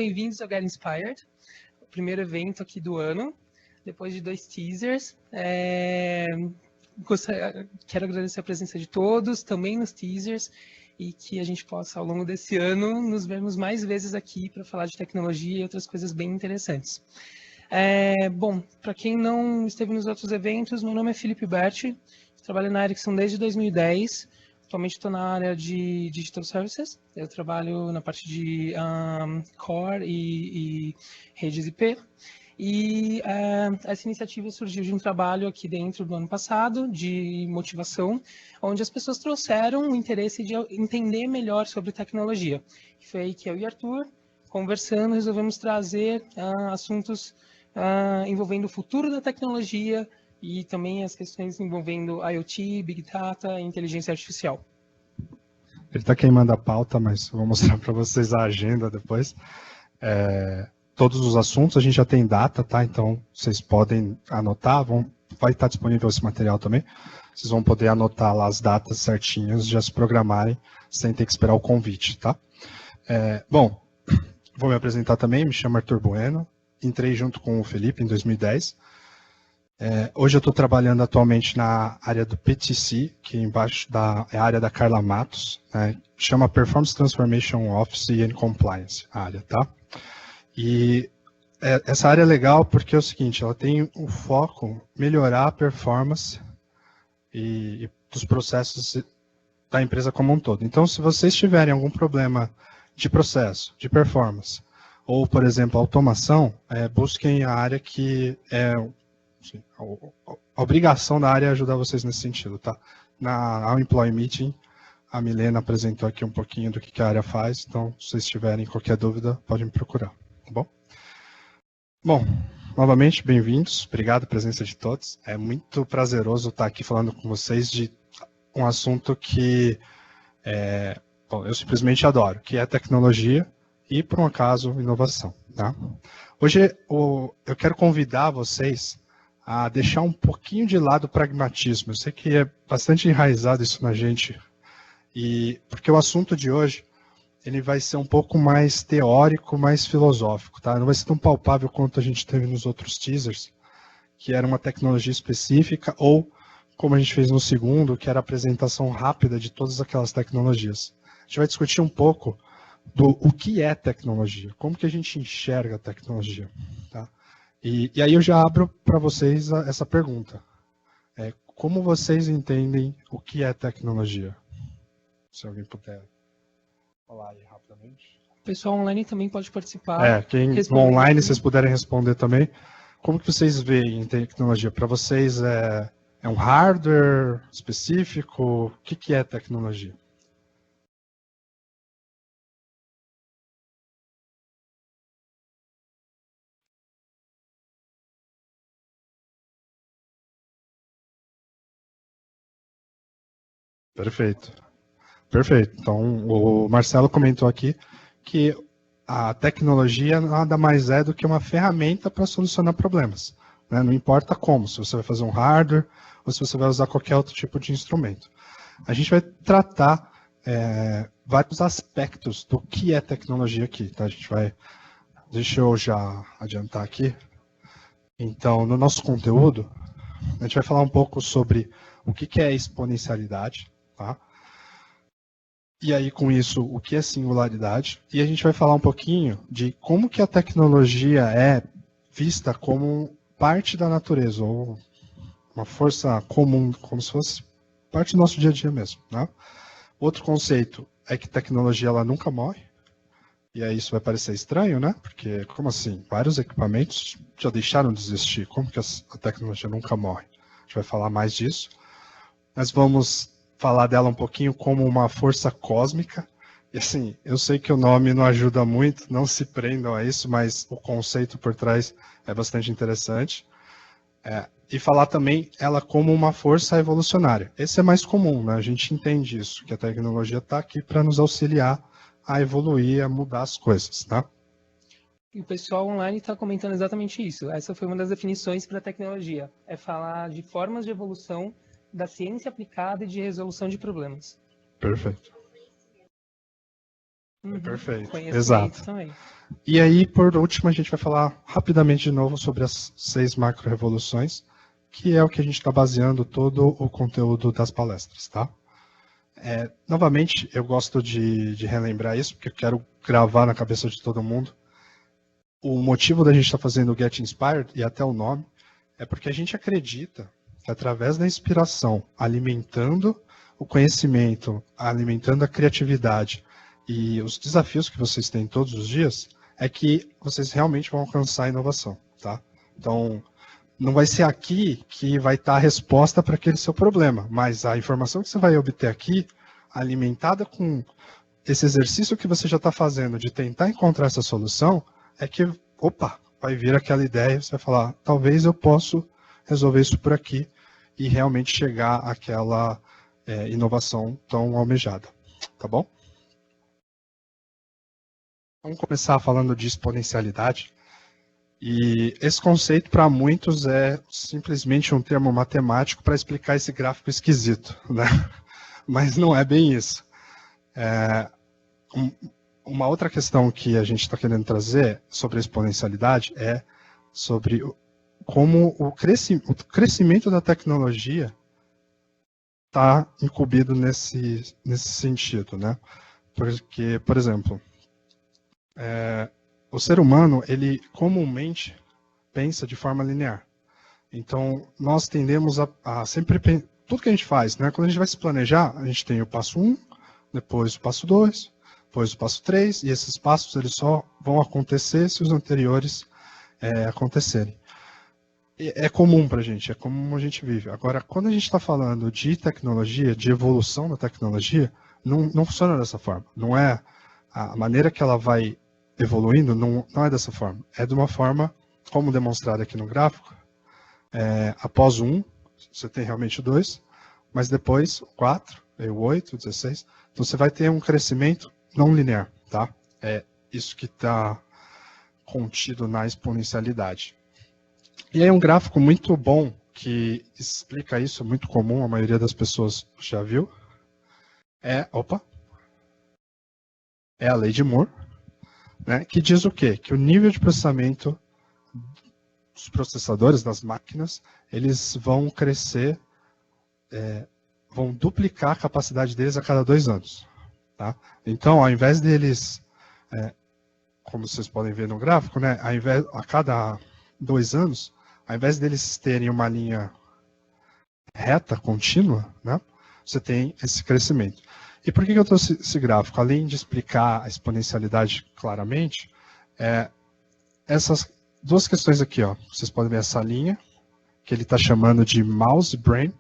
Bem-vindos ao Get Inspired, o primeiro evento aqui do ano, depois de 2 teasers. Quero agradecer a presença de todos, também nos teasers, e que a gente possa, ao longo desse ano, nos vermos mais vezes aqui para falar de tecnologia e outras coisas bem interessantes. Bom, para quem não esteve nos outros eventos, meu nome é Felipe Berti, trabalho na Ericsson desde 2010. Atualmente estou na área de Digital Services, eu trabalho na parte de Core e redes IP. E essa iniciativa surgiu de um trabalho aqui dentro do ano passado, de motivação, onde as pessoas trouxeram o interesse de entender melhor sobre tecnologia. Foi aí que eu e Arthur, conversando, resolvemos trazer assuntos envolvendo o futuro da tecnologia, e também as questões envolvendo IoT, Big Data e inteligência artificial. Ele está queimando a pauta, mas vou mostrar para vocês a agenda depois. Todos os assuntos, a gente já tem data, tá? Então, vocês podem anotar, vai estar disponível esse material também. Vocês vão poder anotar lá as datas certinhas, já se programarem, sem ter que esperar o convite, tá? Bom, vou me apresentar também, me chamo Arthur Bueno, entrei junto com o Felipe em 2010. Hoje eu estou trabalhando atualmente na área do PTC, que é embaixo é a área da Carla Matos, né? Chama Performance Transformation Office and Compliance, a área, tá? E essa área é legal porque é o seguinte, ela tem o foco melhorar a performance e dos processos da empresa como um todo. Então, se vocês tiverem algum problema de processo, de performance, ou, por exemplo, automação, busquem a área que a obrigação da área é ajudar vocês nesse sentido, tá? Ao Employee Meeting, a Milena apresentou aqui um pouquinho do que a área faz, então, se vocês tiverem qualquer dúvida, podem me procurar, tá bom? Bom, novamente, bem-vindos, obrigado pela presença de todos. É muito prazeroso estar aqui falando com vocês de um assunto que eu simplesmente adoro, que é tecnologia e, por um acaso, inovação, tá? Hoje, eu quero convidar vocês a deixar um pouquinho de lado o pragmatismo. Eu sei que é bastante enraizado isso na gente, porque o assunto de hoje ele vai ser um pouco mais teórico, mais filosófico, tá? Não vai ser tão palpável quanto a gente teve nos outros teasers, que era uma tecnologia específica, ou como a gente fez no segundo, que era a apresentação rápida de todas aquelas tecnologias. A gente vai discutir um pouco o que é tecnologia, como que a gente enxerga a tecnologia, tá? E aí eu já abro para vocês essa pergunta. Como vocês entendem o que é tecnologia? Se alguém puder falar aí rapidamente. O pessoal online também pode participar. Quem no online, vocês puderem responder também. Como que vocês veem tecnologia? Para vocês é um hardware específico? O que é tecnologia? Perfeito. Perfeito. Então, o Marcelo comentou aqui que a tecnologia nada mais é do que uma ferramenta para solucionar problemas, né? Não importa como, se você vai fazer um hardware ou se você vai usar qualquer outro tipo de instrumento. A gente vai tratar vários aspectos do que é tecnologia aqui, tá? Deixa eu já adiantar aqui. Então, no nosso conteúdo, a gente vai falar um pouco sobre o que é exponencialidade, tá? E aí, com isso, o que é singularidade? E a gente vai falar um pouquinho de como que a tecnologia é vista como parte da natureza, ou uma força comum, como se fosse parte do nosso dia a dia mesmo, né? Outro conceito é que tecnologia ela nunca morre. E aí isso vai parecer estranho, né? Porque, como assim? Vários equipamentos já deixaram de existir. Como que a tecnologia nunca morre? A gente vai falar mais disso. Nós vamos falar dela um pouquinho como uma força cósmica. E assim, eu sei que o nome não ajuda muito, não se prendam a isso, mas o conceito por trás é bastante interessante. E falar também ela como uma força evolucionária. Esse é mais comum, né? A gente entende isso, que a tecnologia está aqui para nos auxiliar a evoluir, a mudar as coisas, tá? E o pessoal online está comentando exatamente isso. Essa foi uma das definições para a tecnologia. É falar de formas de evolução da ciência aplicada e de resolução de problemas. Perfeito. Perfeito, Conhecimento exato. também. E aí, por último, a gente vai falar rapidamente de novo sobre as 6 macro-revoluções, que é o que a gente está baseando todo o conteúdo das palestras, tá? Novamente, eu gosto de relembrar isso, porque eu quero gravar na cabeça de todo mundo. O motivo da gente estar fazendo o Get Inspired, e até o nome, é porque a gente acredita que através da inspiração, alimentando o conhecimento, alimentando a criatividade e os desafios que vocês têm todos os dias, é que vocês realmente vão alcançar a inovação, tá? Então, não vai ser aqui que vai estar a resposta para aquele seu problema, mas a informação que você vai obter aqui, alimentada com esse exercício que você já está fazendo de tentar encontrar essa solução, é que, opa, vai vir aquela ideia, você vai falar, talvez eu possa resolver isso por aqui e realmente chegar àquela inovação tão almejada, tá bom? Vamos começar falando de exponencialidade. E esse conceito, para muitos, é simplesmente um termo matemático para explicar esse gráfico esquisito, né? Mas não é bem isso. Uma outra questão que a gente está querendo trazer sobre a exponencialidade é sobre como o crescimento da tecnologia está incumbido nesse sentido, né? Porque, por exemplo, o ser humano, ele comumente pensa de forma linear. Então, nós tendemos a sempre... Tudo que a gente faz, né? Quando a gente vai se planejar, a gente tem o passo 1, depois o passo 2, depois o passo 3, e esses passos eles só vão acontecer se os anteriores acontecerem. É comum para a gente, é como a gente vive. Agora, quando a gente está falando de tecnologia, de evolução da tecnologia, não funciona dessa forma. Não é a maneira que ela vai evoluindo, não é dessa forma. É de uma forma, como demonstrado aqui no gráfico, após o 1, você tem realmente o 2, mas depois o 4, o 8, o 16. Então você vai ter um crescimento não linear, tá? É isso que está contido na exponencialidade. E aí um gráfico muito bom que explica isso, muito comum, a maioria das pessoas já viu, é a lei de Moore, né, que diz o quê? Que o nível de processamento dos processadores, das máquinas, eles vão crescer, vão duplicar a capacidade deles a cada 2 anos. Tá? Então, ao invés deles, como vocês podem ver no gráfico, né, a cada 2 anos, ao invés deles terem uma linha reta, contínua, né, você tem esse crescimento. E por que eu trouxe esse gráfico? Além de explicar a exponencialidade claramente, essas 2 questões aqui, ó, vocês podem ver essa linha, que ele está chamando de mouse brain,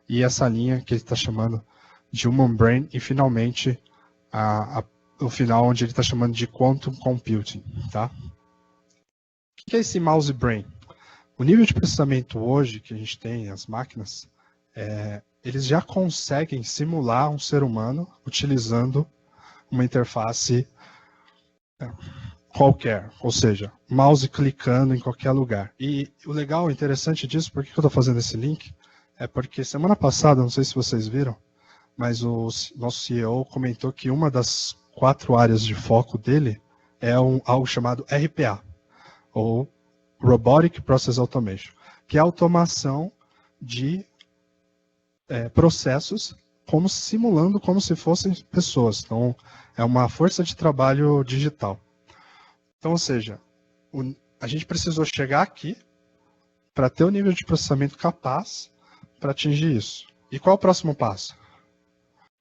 e essa linha que ele está chamando de human brain, e finalmente o final onde ele está chamando de quantum computing. Tá? O que é esse mouse brain? O nível de processamento hoje que a gente tem, as máquinas, eles já conseguem simular um ser humano utilizando uma interface qualquer, ou seja, mouse clicando em qualquer lugar. E o legal, interessante disso, por que eu estou fazendo esse link? É porque semana passada, não sei se vocês viram, mas o nosso CEO comentou que uma das 4 áreas de foco dele é algo chamado RPA, ou Robotic Process Automation, que é a automação de processos simulando como se fossem pessoas. Então, é uma força de trabalho digital. Então, ou seja, a gente precisou chegar aqui para ter o nível de processamento capaz para atingir isso. E qual é o próximo passo?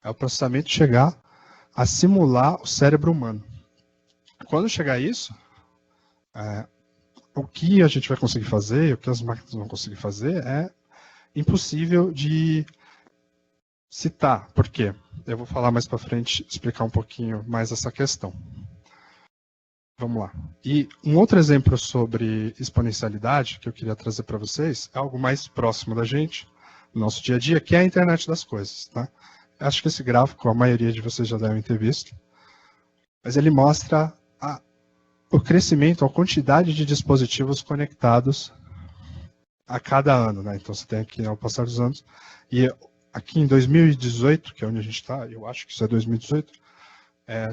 É o processamento chegar a simular o cérebro humano. Quando chegar a isso, o que a gente vai conseguir fazer, o que as máquinas vão conseguir fazer, é impossível de citar. Por quê? Eu vou falar mais para frente, explicar um pouquinho mais essa questão. Vamos lá. E um outro exemplo sobre exponencialidade que eu queria trazer para vocês é algo mais próximo da gente, no nosso dia a dia, que é a internet das coisas. Tá? Acho que esse gráfico a maioria de vocês já devem ter visto, mas ele mostra o crescimento, a quantidade de dispositivos conectados a cada ano. Né? Então você tem aqui ao passar dos anos, e aqui em 2018, que é onde a gente está, eu acho que isso é 2018,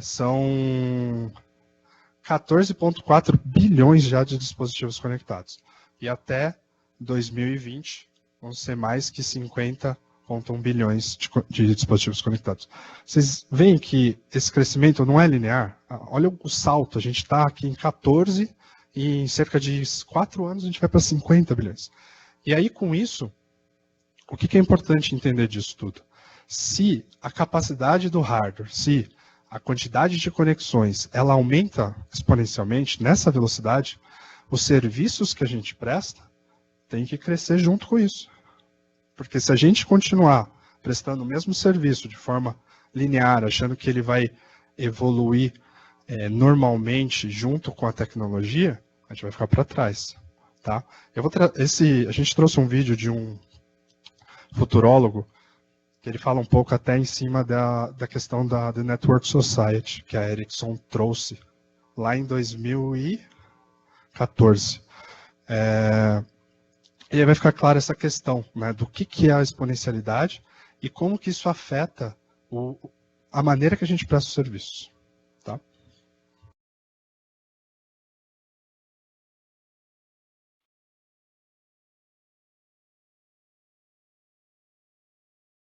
são 14,4 bilhões já de dispositivos conectados. E até 2020 vão ser mais que 50,1 bilhões de dispositivos conectados. Vocês veem que esse crescimento não é linear? Olha o salto, a gente está aqui em 14 e em cerca de 4 anos a gente vai para 50 bilhões. E aí com isso, o que é importante entender disso tudo? Se a capacidade do hardware, se a quantidade de conexões ela aumenta exponencialmente nessa velocidade, os serviços que a gente presta têm que crescer junto com isso. Porque se a gente continuar prestando o mesmo serviço de forma linear, achando que ele vai evoluir normalmente junto com a tecnologia, a gente vai ficar para trás. Tá? A gente trouxe um vídeo de um futurólogo que ele fala um pouco até em cima da questão da Network Society, que a Ericsson trouxe lá em 2014. E aí vai ficar clara essa questão, né, do que é a exponencialidade e como que isso afeta a maneira que a gente presta os serviços. Tá?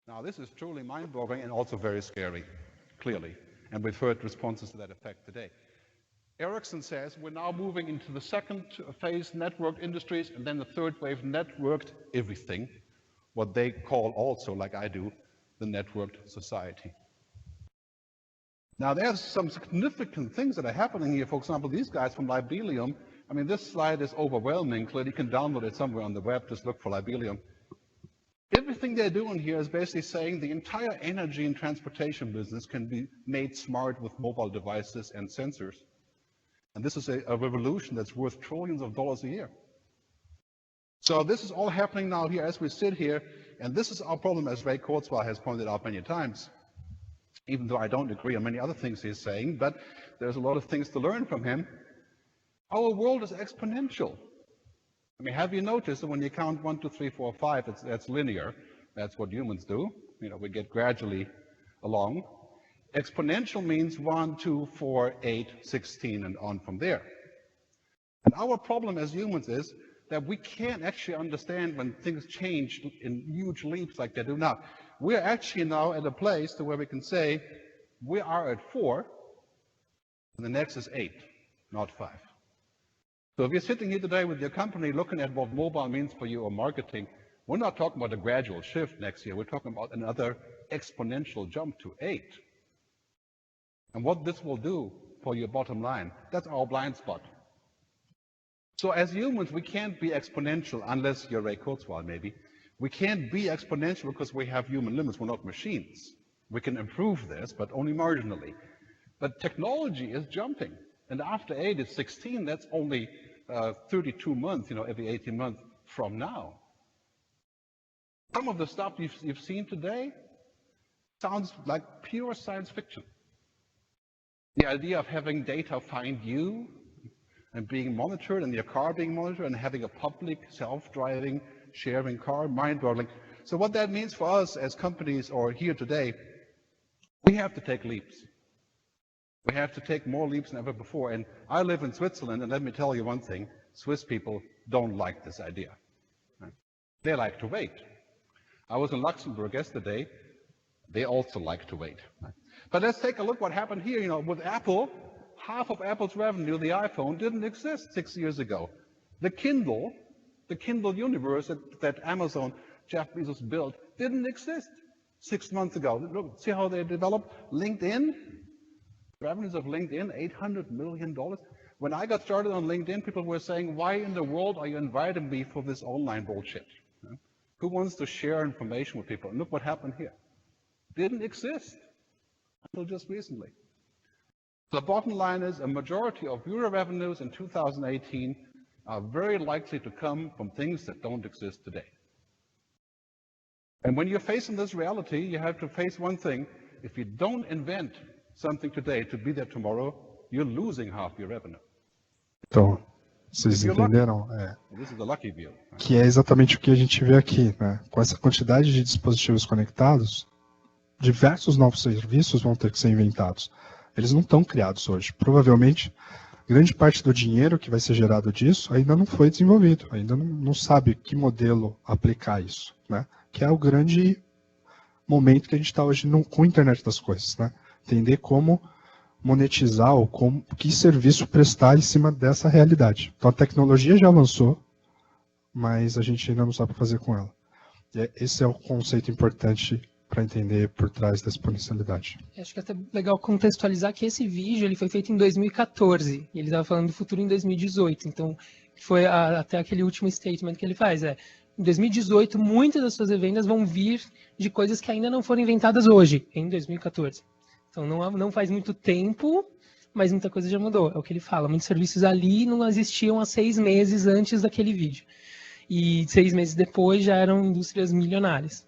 Now, this is truly mind-boggling and also very scary, clearly. And we've heard responses to that effect today. Ericsson says we're now moving into the second phase, networked industries, and then the third wave, networked everything, what they call also, like I do, the networked society. Now, there's some significant things that are happening here. For example, these guys from Libelium, I mean, this slide is overwhelming. Clearly, you can download it somewhere on the web. Just look for Libelium. Everything they're doing here is basically saying the entire energy and transportation business can be made smart with mobile devices and sensors. And this is a revolution that's worth trillions of dollars a year. So this is all happening now here as we sit here, and this is our problem, as Ray Kurzweil has pointed out many times, even though I don't agree on many other things he's saying, but there's a lot of things to learn from him. Our world is exponential. I mean, have you noticed that when you count 1, 2, 3, 4, 5, that's linear. That's what humans do. You know, we get gradually along. Exponential means 1, 2, 4, 8, 16, and on from there. And our problem as humans is that we can't actually understand when things change in huge leaps like they do now. We're actually now at a place to where we can say we are at 4, and the next is 8, not 5. So if you're sitting here today with your company looking at what mobile means for you or marketing, we're not talking about a gradual shift next year. We're talking about another exponential jump to 8. And what this will do for your bottom line, that's our blind spot. So as humans, we can't be exponential unless you're Ray Kurzweil, maybe. We can't be exponential because we have human limits. We're not machines. We can improve this, but only marginally. But technology is jumping. And after 8 is 16, that's only 32 months, you know, every 18 months from now. Some of the stuff you've seen today sounds like pure science fiction. The idea of having data find you and being monitored, and your car being monitored, and having a public self-driving sharing car, mind-boggling. So what that means for us as companies or here today, we have to take leaps. We have to take more leaps than ever before. And I live in Switzerland, and let me tell you one thing, Swiss people don't like this idea. They like to wait. I was in Luxembourg yesterday. They also like to wait. But let's take a look what happened here. You know, with Apple, half of Apple's revenue, the iPhone, didn't exist 6 years ago. The Kindle universe that Amazon, Jeff Bezos built, didn't exist 6 months ago. Look, see how they developed? LinkedIn, revenues of LinkedIn, $800 million. When I got started on LinkedIn, people were saying, why in the world are you inviting me for this online bullshit? Who wants to share information with people? And look what happened here. Didn't exist until just recently. The bottom line is a majority of your revenues in 2018 are very likely to come from things that don't exist today. And when you're facing this reality, you have to face one thing. If you don't invent something today to be there tomorrow, you're losing half your revenue. Então, vocês entenderam? This is the lucky view. Que é exatamente o que a gente vê aqui, né? Com essa quantidade de dispositivos conectados, diversos novos serviços vão ter que ser inventados. Eles não estão criados hoje. Provavelmente, grande parte do dinheiro que vai ser gerado disso ainda não foi desenvolvido, ainda não sabe que modelo aplicar isso, né? Que é o grande momento que a gente está hoje com a internet das coisas, né? Entender como monetizar ou que serviço prestar em cima dessa realidade. Então a tecnologia já avançou, mas a gente ainda não sabe o que fazer com ela. E esse é o conceito importante para entender por trás da exponencialidade. Acho que é até legal contextualizar que esse vídeo ele foi feito em 2014 e ele estava falando do futuro em 2018. Então, foi até aquele último statement que ele faz. Em 2018, muitas das suas vendas vão vir de coisas que ainda não foram inventadas hoje, em 2014. Então, não faz muito tempo, mas muita coisa já mudou. É o que ele fala. Muitos serviços ali não existiam há 6 meses antes daquele vídeo. E 6 meses depois já eram indústrias milionárias.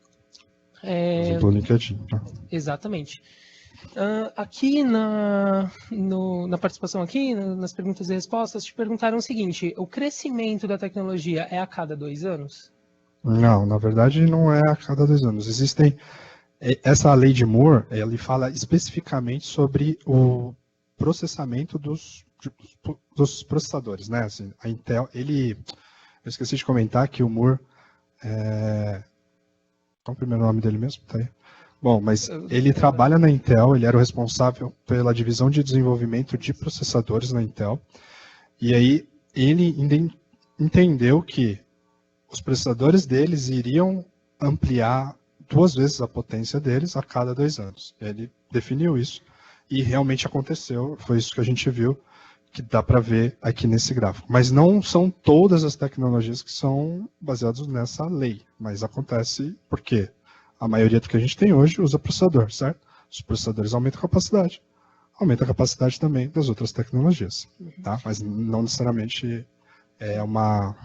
Do LinkedIn. Tá? Exatamente. Aqui na participação aqui, nas perguntas e respostas, te perguntaram o seguinte: o crescimento da tecnologia é a cada 2 anos? Não, na verdade não é a cada 2 anos. Essa lei de Moore, ele fala especificamente sobre o processamento dos processadores, né? Assim, a Intel, eu esqueci de comentar que o Moore qual é o primeiro nome dele mesmo? Tá aí. Bom, mas ele trabalha na Intel, ele era o responsável pela divisão de desenvolvimento de processadores na Intel, e aí ele entendeu que os processadores deles iriam ampliar 2 vezes a potência deles a cada 2 anos. Ele definiu isso, e realmente aconteceu, foi isso que a gente viu, que dá para ver aqui nesse gráfico. Mas não são todas as tecnologias que são baseadas nessa lei, mas acontece porque a maioria do que a gente tem hoje usa processador, certo? Os processadores aumentam a capacidade. Aumenta a capacidade também das outras tecnologias, tá? Mas não necessariamente é uma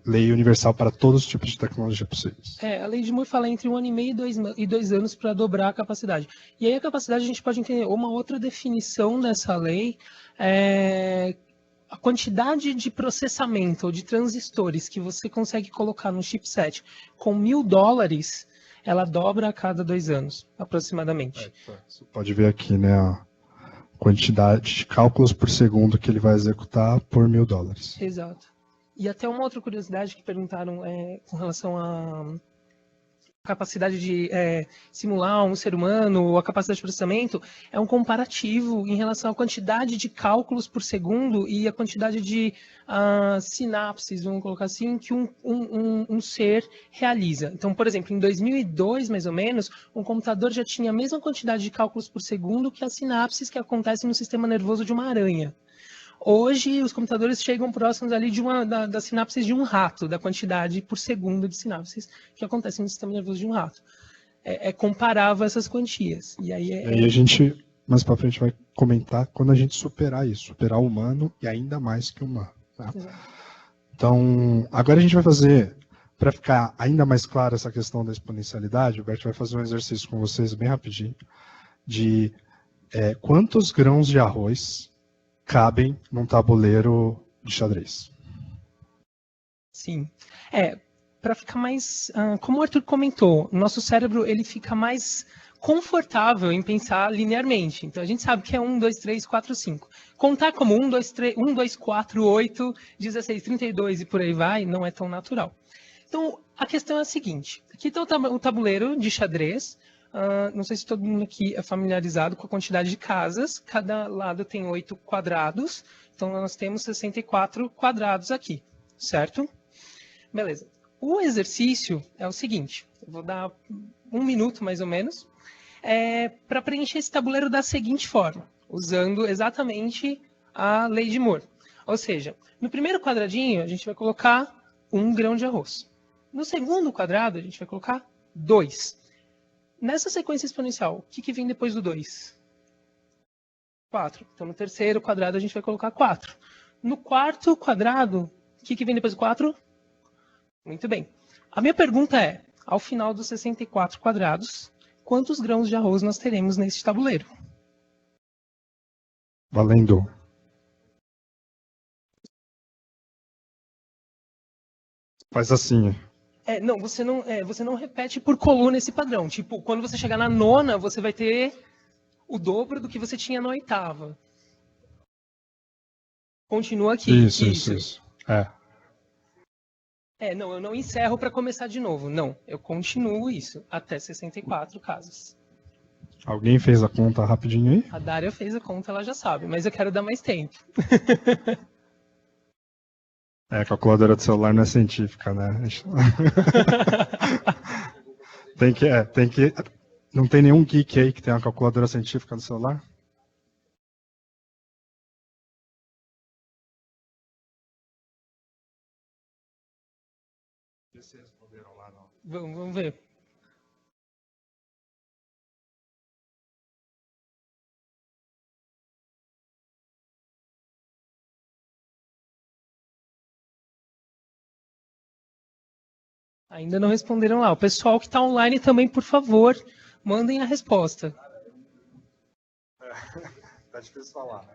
lei universal para todos os tipos de tecnologia possíveis. A lei de Moore fala entre 1 ano e meio e 2 anos para dobrar a capacidade. E aí a capacidade a gente pode entender uma outra definição dessa lei, a quantidade de processamento ou de transistores que você consegue colocar no chipset com $1.000, ela dobra a cada 2 anos, aproximadamente. Você pode ver aqui, né, a quantidade de cálculos por segundo que ele vai executar por $1.000. Exato. E até uma outra curiosidade que perguntaram com relação à capacidade de simular um ser humano, ou a capacidade de processamento, é um comparativo em relação à quantidade de cálculos por segundo e a quantidade de sinapses, vamos colocar assim, que um ser realiza. Então, por exemplo, em 2002, mais ou menos, um computador já tinha a mesma quantidade de cálculos por segundo que as sinapses que acontecem no sistema nervoso de uma aranha. Hoje, os computadores chegam próximos ali das sinapses de um rato, da quantidade por segundo de sinapses que acontecem no sistema nervoso de um rato. É comparável essas quantias. E aí a gente, mais para frente, vai comentar quando a gente superar isso, superar o humano e ainda mais que o humano. Tá? Então, agora a gente vai fazer, para ficar ainda mais clara essa questão da exponencialidade, o Bert vai fazer um exercício com vocês bem rapidinho, de quantos grãos de arroz cabem num tabuleiro de xadrez. Sim. Para ficar mais... como o Arthur comentou, nosso cérebro ele fica mais confortável em pensar linearmente. Então, a gente sabe que é 1, 2, 3, 4, 5. Contar como 1, 2, 4, 8, 16, 32 e por aí vai, não é tão natural. Então, a questão é a seguinte. Aqui está o tabuleiro de xadrez. Não sei se todo mundo aqui é familiarizado com a quantidade de casas. Cada lado tem 8 quadrados. Então, nós temos 64 quadrados aqui, certo? Beleza. O exercício é o seguinte. Eu vou dar 1 minuto, mais ou menos, para preencher esse tabuleiro da seguinte forma, usando exatamente a lei de Moore. Ou seja, no primeiro quadradinho, a gente vai colocar 1 grão de arroz. No segundo quadrado, a gente vai colocar 2. Nessa sequência exponencial, o que vem depois do 2? 4. Então, no terceiro quadrado, a gente vai colocar 4. No quarto quadrado, o que vem depois do 4? Muito bem. A minha pergunta é, ao final dos 64 quadrados, quantos grãos de arroz nós teremos nesse tabuleiro? Valendo. Faz assim. Não, você não repete por coluna esse padrão. Tipo, quando você chegar na nona, você vai ter o dobro do que você tinha na oitava. Continua aqui. Isso. Não, eu não encerro para começar de novo. Não, eu continuo isso até 64 casas. Alguém fez a conta rapidinho aí? A Dária fez a conta, ela já sabe, mas eu quero dar mais tempo. A calculadora do celular não é científica, né? tem que... Não tem nenhum geek aí que tem uma calculadora científica no celular? Vocês responderam lá, não. Vamos ver. Ainda não responderam lá. O pessoal que está online também, por favor, mandem a resposta. Tá difícil falar, né?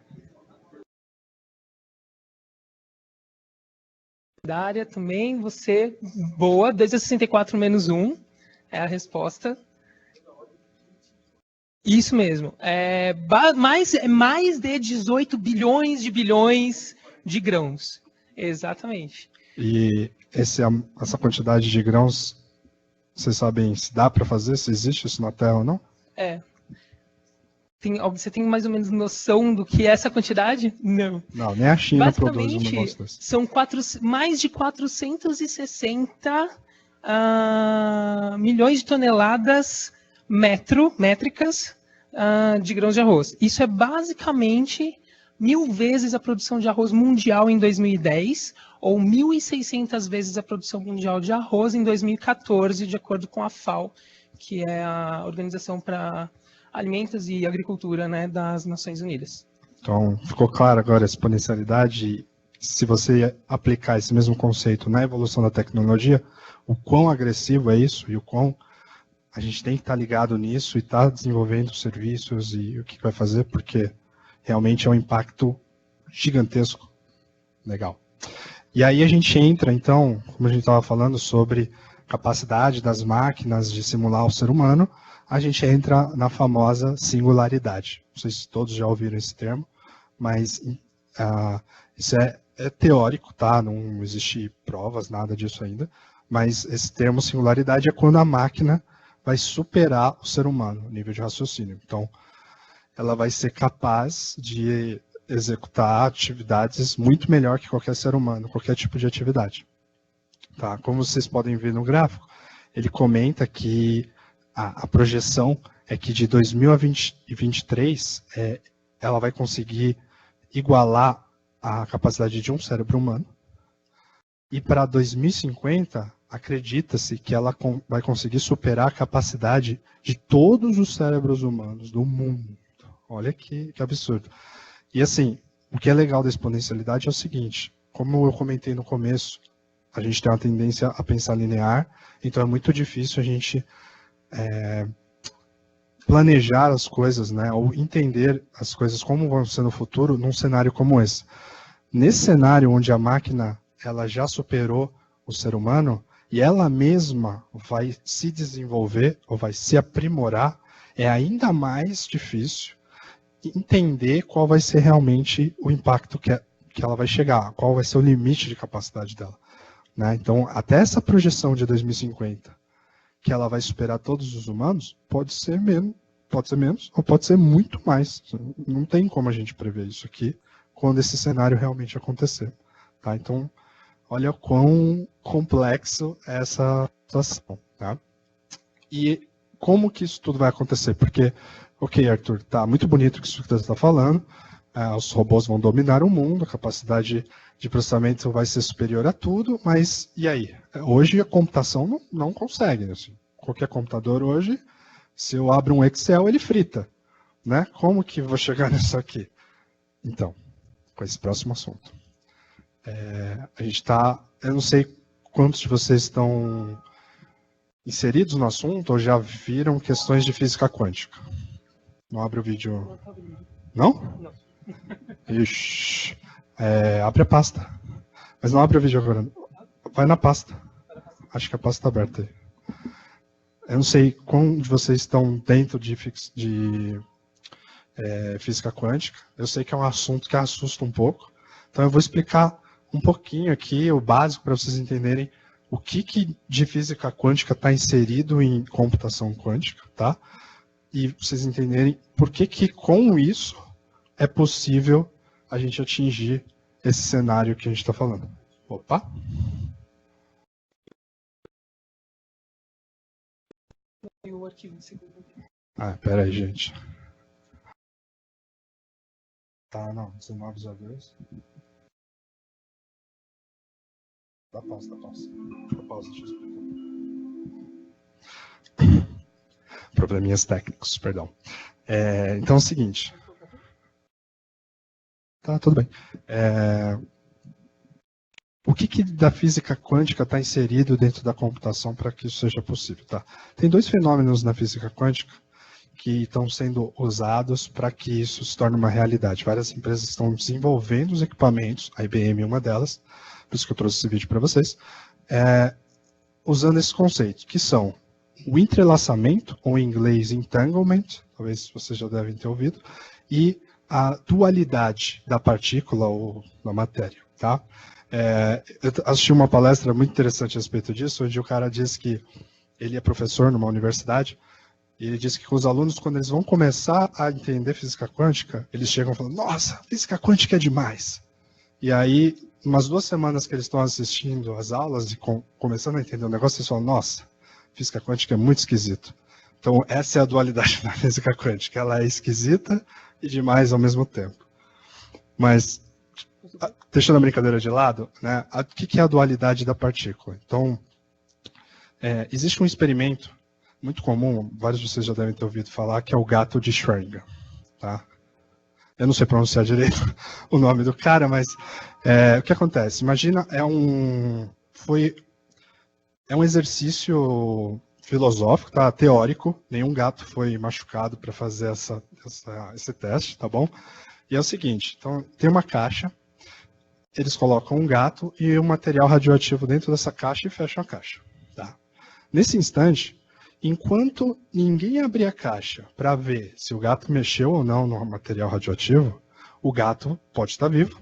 Dária também, você, boa, desde 64 menos 1 é a resposta. Isso mesmo. Mais de 18 bilhões de grãos. Exatamente. E essa quantidade de grãos, vocês sabem se dá para fazer, se existe isso na Terra ou não? Você tem mais ou menos noção do que é essa quantidade? Não. Não, nem a China produz um negócio desse. São mais de 460 milhões de toneladas métricas de grãos de arroz. Isso é basicamente 1000 vezes a produção de arroz mundial em 2010 ou 1.600 vezes a produção mundial de arroz em 2014, de acordo com a FAO, que é a Organização para Alimentos e Agricultura, né, das Nações Unidas. Então, ficou claro agora a exponencialidade. Se você aplicar esse mesmo conceito na evolução da tecnologia, o quão agressivo é isso e o quão a gente tem que estar ligado nisso e estar desenvolvendo serviços e o que vai fazer, porque realmente é um impacto gigantesco. Legal. E aí a gente entra, então, como a gente estava falando sobre capacidade das máquinas de simular o ser humano, a gente entra na famosa singularidade. Não sei se todos já ouviram esse termo, mas isso é teórico, tá? Não existe provas, nada disso ainda. Mas esse termo singularidade é quando a máquina vai superar o ser humano, no nível de raciocínio. Então, ela vai ser capaz de executar atividades muito melhor que qualquer ser humano, qualquer tipo de atividade. Tá? Como vocês podem ver no gráfico, ele comenta que a projeção é que de 2023 ela vai conseguir igualar a capacidade de um cérebro humano. E para 2050, acredita-se que ela vai conseguir superar a capacidade de todos os cérebros humanos do mundo. Olha que absurdo. E assim, o que é legal da exponencialidade é o seguinte, como eu comentei no começo, a gente tem uma tendência a pensar linear, então é muito difícil a gente planejar as coisas, né, ou entender as coisas como vão ser no futuro num cenário como esse. Nesse cenário onde a máquina ela já superou o ser humano e ela mesma vai se desenvolver ou vai se aprimorar, é ainda mais difícil entender qual vai ser realmente o impacto que ela vai chegar, qual vai ser o limite de capacidade dela. Né? Então, até essa projeção de 2050, que ela vai superar todos os humanos, pode ser menos ou pode ser muito mais. Não tem como a gente prever isso aqui quando esse cenário realmente acontecer. Tá? Então, olha o quão complexo é essa situação. Tá? E como que isso tudo vai acontecer? Porque, ok, Arthur, tá muito bonito o que você está falando, os robôs vão dominar o mundo, a capacidade de processamento vai ser superior a tudo, mas e aí? Hoje a computação não consegue. Assim. Qualquer computador hoje, se eu abro um Excel, ele frita. Né? Como que vou chegar nisso aqui? Então, com esse próximo assunto. A gente está, eu não sei quantos de vocês estão inseridos no assunto ou já viram questões de física quântica. Não abre o vídeo. Não? Não. Ixi. Abre a pasta. Mas não abre o vídeo agora. Vai na pasta. Acho que a pasta está aberta aí. Eu não sei quantos de vocês estão dentro de física quântica. Eu sei que é um assunto que assusta um pouco, então eu vou explicar um pouquinho aqui, o básico, para vocês entenderem o que de física quântica está inserido em computação quântica, tá? E vocês entenderem por que com isso é possível a gente atingir esse cenário que a gente está falando. Opa! O arquivo de pera aí, gente. Tá, não, 1902. Dá pausa. Dá pausa, deixa eu explicar. Probleminhas técnicos, perdão. Então é o seguinte. Tá, tudo bem. O que da física quântica está inserido dentro da computação para que isso seja possível? Tá? Tem dois fenômenos na física quântica que estão sendo usados para que isso se torne uma realidade. Várias empresas estão desenvolvendo os equipamentos, a IBM é uma delas, por isso que eu trouxe esse vídeo para vocês, usando esse conceito, que são o entrelaçamento, ou em inglês entanglement, talvez vocês já devem ter ouvido, e a dualidade da partícula ou da matéria. Tá? Eu assisti uma palestra muito interessante a respeito disso, onde o cara disse que ele é professor numa universidade, e ele disse que os alunos, quando eles vão começar a entender física quântica, eles chegam falando, nossa, física quântica é demais. E aí, umas 2 semanas que eles estão assistindo as aulas e começando a entender o negócio, eles falam, nossa, física quântica é muito esquisito. Então, essa é a dualidade da física quântica. Ela é esquisita e demais ao mesmo tempo. Mas, deixando a brincadeira de lado, né, o que é a dualidade da partícula? Então, existe um experimento muito comum, vários de vocês já devem ter ouvido falar, que é o gato de Schrödinger. Tá? Eu não sei pronunciar direito o nome do cara, mas o que acontece? Imagina, é um exercício filosófico, tá? Teórico, nenhum gato foi machucado para fazer esse teste, tá bom? E é o seguinte, então tem uma caixa, eles colocam um gato e um material radioativo dentro dessa caixa e fecham a caixa. Tá? Nesse instante, enquanto ninguém abrir a caixa para ver se o gato mexeu ou não no material radioativo, o gato pode estar vivo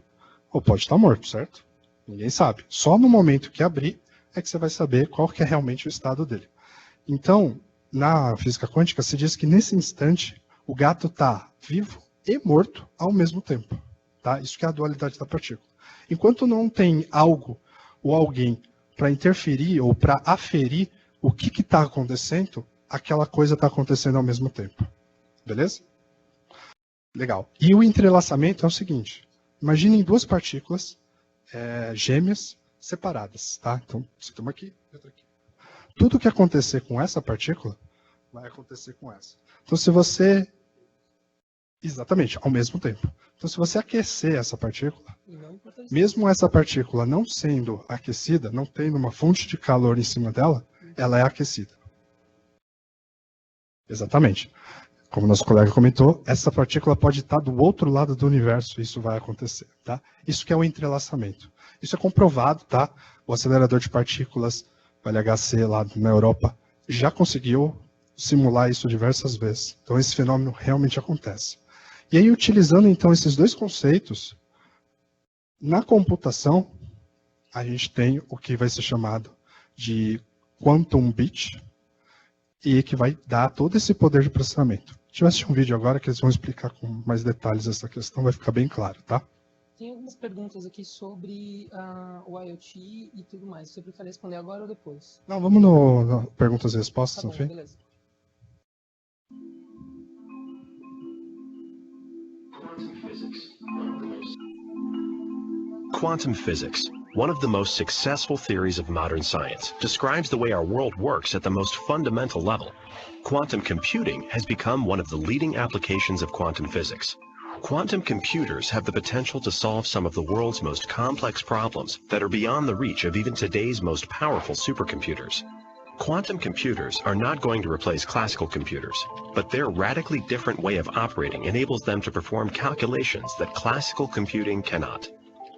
ou pode estar morto, certo? Ninguém sabe. Só no momento que abrir é que você vai saber qual que é realmente o estado dele. Então, na física quântica, se diz que nesse instante o gato está vivo e morto ao mesmo tempo. Tá? Isso que é a dualidade da partícula. Enquanto não tem algo ou alguém para interferir ou para aferir o que está acontecendo, aquela coisa está acontecendo ao mesmo tempo. Beleza? Legal. E o entrelaçamento é o seguinte. Imaginem 2 partículas gêmeas separadas. Tá? Então, você tem uma aqui e outra aqui. Tudo que acontecer com essa partícula vai acontecer com essa. Então, se você... Exatamente, ao mesmo tempo. Então, se você aquecer essa partícula, mesmo essa partícula não sendo aquecida, não tendo uma fonte de calor em cima dela, ela é aquecida. Exatamente. Como nosso colega comentou, essa partícula pode estar do outro lado do universo, e isso vai acontecer. Tá? Isso que é o entrelaçamento. Isso é comprovado, tá? O acelerador de partículas, o LHC lá na Europa, já conseguiu simular isso diversas vezes. Então esse fenômeno realmente acontece. E aí, utilizando então esses 2 conceitos, na computação, a gente tem o que vai ser chamado de quantum bit, e que vai dar todo esse poder de processamento. A gente vai assistir um vídeo agora que eles vão explicar com mais detalhes essa questão, vai ficar bem claro, tá? Tem algumas perguntas aqui sobre o IoT e tudo mais. Você prefere responder agora ou depois? Não, vamos no perguntas e respostas, Tá no bom, fim? beleza. Quantum physics, one of the most successful theories of modern science, describes the way our world works at the most fundamental level. Quantum computing has become one of the leading applications of quantum physics. Quantum computers have the potential to solve some of the world's most complex problems that are beyond the reach of even today's most powerful supercomputers. Quantum computers are not going to replace classical computers, but their radically different way of operating enables them to perform calculations that classical computing cannot.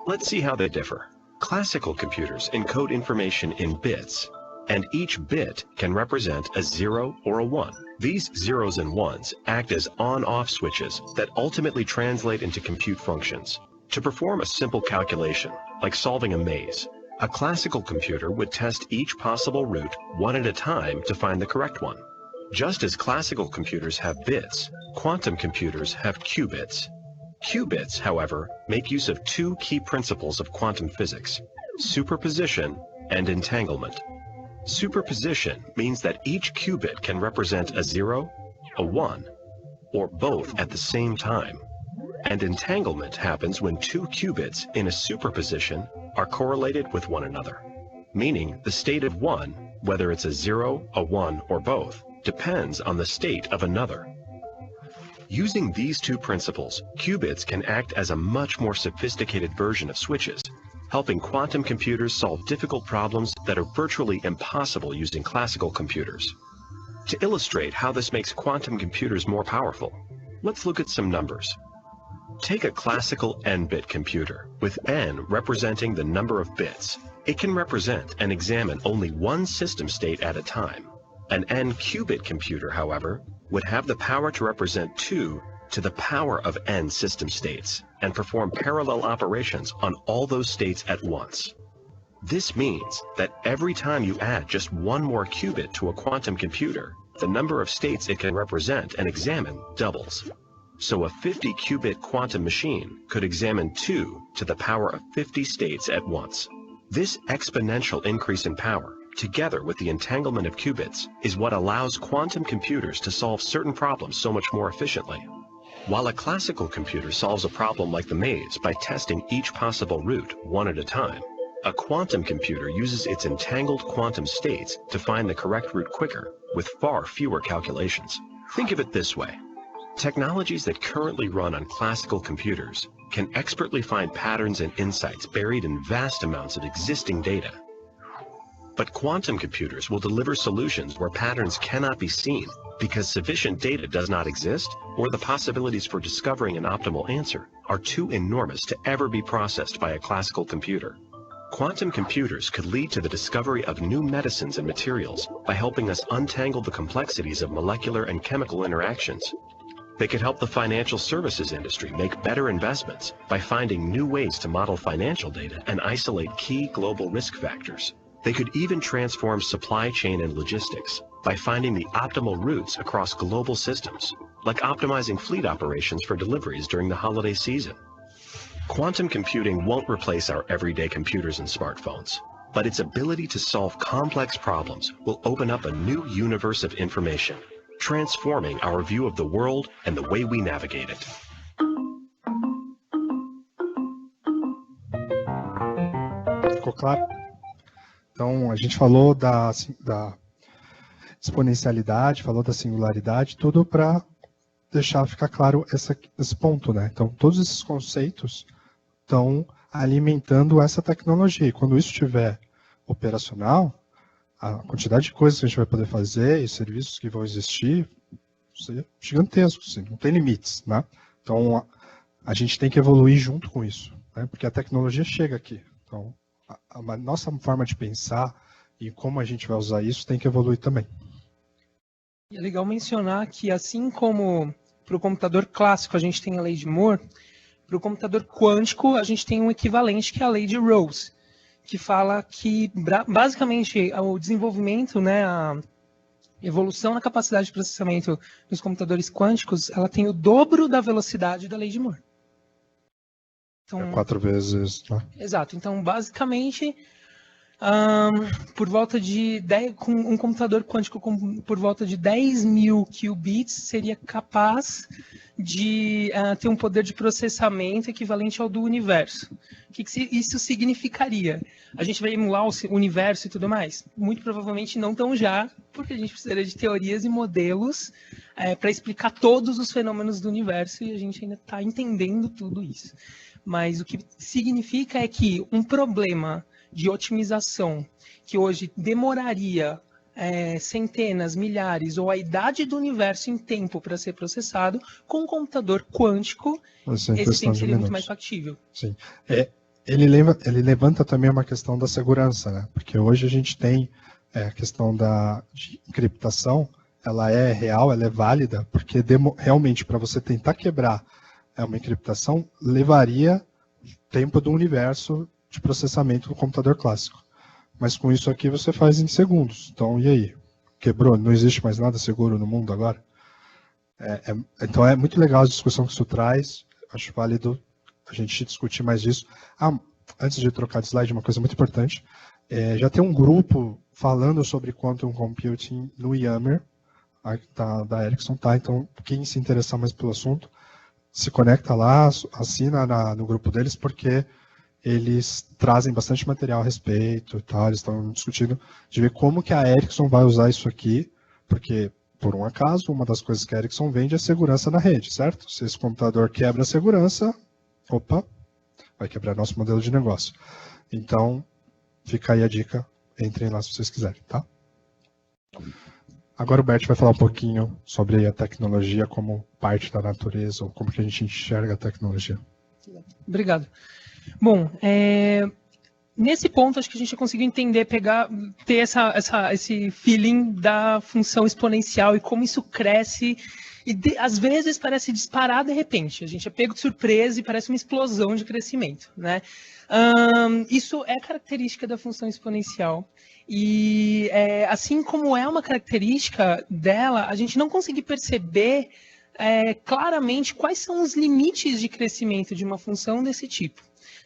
Let's see how they differ. Classical computers encode information in bits. and each bit can represent a 0 or a 1. These zeros and ones act as on-off switches that ultimately translate into compute functions. To perform a simple calculation, like solving a maze, a classical computer would test each possible route one at a time to find the correct one. Just as classical computers have bits, quantum computers have qubits. Qubits, however, make use of two key principles of quantum physics: superposition and entanglement. Superposition means that each qubit can represent a 0, a 1, or both at the same time. And entanglement happens when two qubits in a superposition are correlated with one another, meaning the state of one, whether it's a 0, a 1, or both, depends on the state of another. Using these two principles, qubits can act as a much more sophisticated version of switches, helping quantum computers solve difficult problems that are virtually impossible using classical computers. To illustrate how this makes quantum computers more powerful, let's look at some numbers. Take a classical n-bit computer, with n representing the number of bits. It can represent and examine only one system state at a time. An n-qubit computer, however, would have the power to represent 2 to the power of n system states and perform parallel operations on all those states at once. This means that every time you add just one more qubit to a quantum computer, the number of states it can represent and examine doubles. So a 50-qubit quantum machine could examine 2 to the power of 50 states at once. This exponential increase in power, together with the entanglement of qubits, is what allows quantum computers to solve certain problems so much more efficiently. While a classical computer solves a problem like the maze by testing each possible route one at a time, a quantum computer uses its entangled quantum states to find the correct route quicker, with far fewer calculations. Think of it this way. Technologies that currently run on classical computers can expertly find patterns and insights buried in vast amounts of existing data. But quantum computers will deliver solutions where patterns cannot be seen because sufficient data does not exist, or the possibilities for discovering an optimal answer are too enormous to ever be processed by a classical computer. Quantum computers could lead to the discovery of new medicines and materials by helping us untangle the complexities of molecular and chemical interactions. They could help the financial services industry make better investments by finding new ways to model financial data and isolate key global risk factors. They could even transform supply chain and logistics by finding the optimal routes across global systems, like optimizing fleet operations for deliveries during the holiday season. Quantum computing won't replace our everyday computers and smartphones, but its ability to solve complex problems will open up a new universe of information, transforming our view of the world and the way we navigate it. Ficou claro? Então, a gente falou da exponencialidade, falou da singularidade, tudo para deixar ficar claro esse ponto, né? Então, todos esses conceitos estão alimentando essa tecnologia. E quando isso estiver operacional, a quantidade de coisas que a gente vai poder fazer e serviços que vão existir é gigantesco, assim, não tem limites, né? Então, a gente tem que evoluir junto com isso, né? Porque a tecnologia chega aqui. Então, a nossa forma de pensar e como a gente vai usar isso tem que evoluir também. E é legal mencionar que, assim como para o computador clássico a gente tem a lei de Moore, para o computador quântico a gente tem um equivalente que é a lei de Rose, que fala que, basicamente, o desenvolvimento, né, a evolução na capacidade de processamento dos computadores quânticos, ela tem o dobro da velocidade da lei de Moore. Então, 4 vezes, né? Exato. Então, basicamente, por volta de com um computador quântico por volta de 10.000 qubits seria capaz de ter um poder de processamento equivalente ao do universo. O que isso significaria? A gente vai emular o universo e tudo mais? Muito provavelmente não tão já, porque a gente precisaria de teorias e modelos para explicar todos os fenômenos do universo, e a gente ainda está entendendo tudo isso. Mas o que significa é que um problema de otimização que hoje demoraria centenas, milhares ou a idade do universo em tempo para ser processado, com um computador quântico, esse tempo seria muito mais factível. Sim. Ele levanta também uma questão da segurança, né? Porque hoje a gente tem a questão de encriptação, ela é real, ela é válida, porque realmente para você tentar quebrar uma encriptação, levaria tempo do universo de processamento do computador clássico. Mas com isso aqui você faz em segundos. Então, e aí? Quebrou? Não existe mais nada seguro no mundo agora? Então é muito legal a discussão que isso traz. Acho válido a gente discutir mais disso. Antes de trocar de slide, uma coisa muito importante. Já tem um grupo falando sobre Quantum Computing no Yammer, da Ericsson, tá? Então, quem se interessar mais pelo assunto, se conecta lá, assina no grupo deles, porque eles trazem bastante material a respeito, tá? Eles estão discutindo de ver como que a Ericsson vai usar isso aqui, porque, por um acaso, uma das coisas que a Ericsson vende é segurança na rede, certo? Se esse computador quebra a segurança, vai quebrar nosso modelo de negócio. Então, fica aí a dica, entrem lá se vocês quiserem, tá? Agora o Bert vai falar um pouquinho sobre a tecnologia como parte da natureza, ou como que a gente enxerga a tecnologia. Obrigado. Bom, nesse ponto acho que a gente conseguiu entender, ter esse feeling da função exponencial e como isso cresce e às vezes parece disparar de repente. A gente é pego de surpresa e parece uma explosão de crescimento, né? Isso é característica da função exponencial. E assim como é uma característica dela, a gente não consegue perceber claramente quais são os limites de crescimento de uma função desse tipo,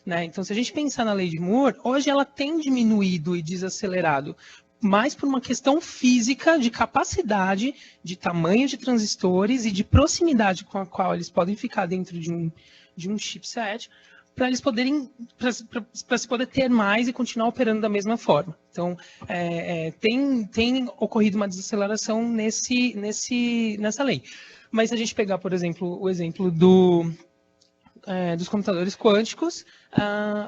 né? Então, se a gente pensar na lei de Moore, hoje ela tem diminuído e desacelerado, mais por uma questão física de capacidade, de tamanho de transistores e de proximidade com a qual eles podem ficar dentro de um chipset, para eles poderem, para se poder ter mais e continuar operando da mesma forma. Então, tem ocorrido uma desaceleração nessa lei. Mas se a gente pegar, por exemplo, o exemplo dos computadores quânticos,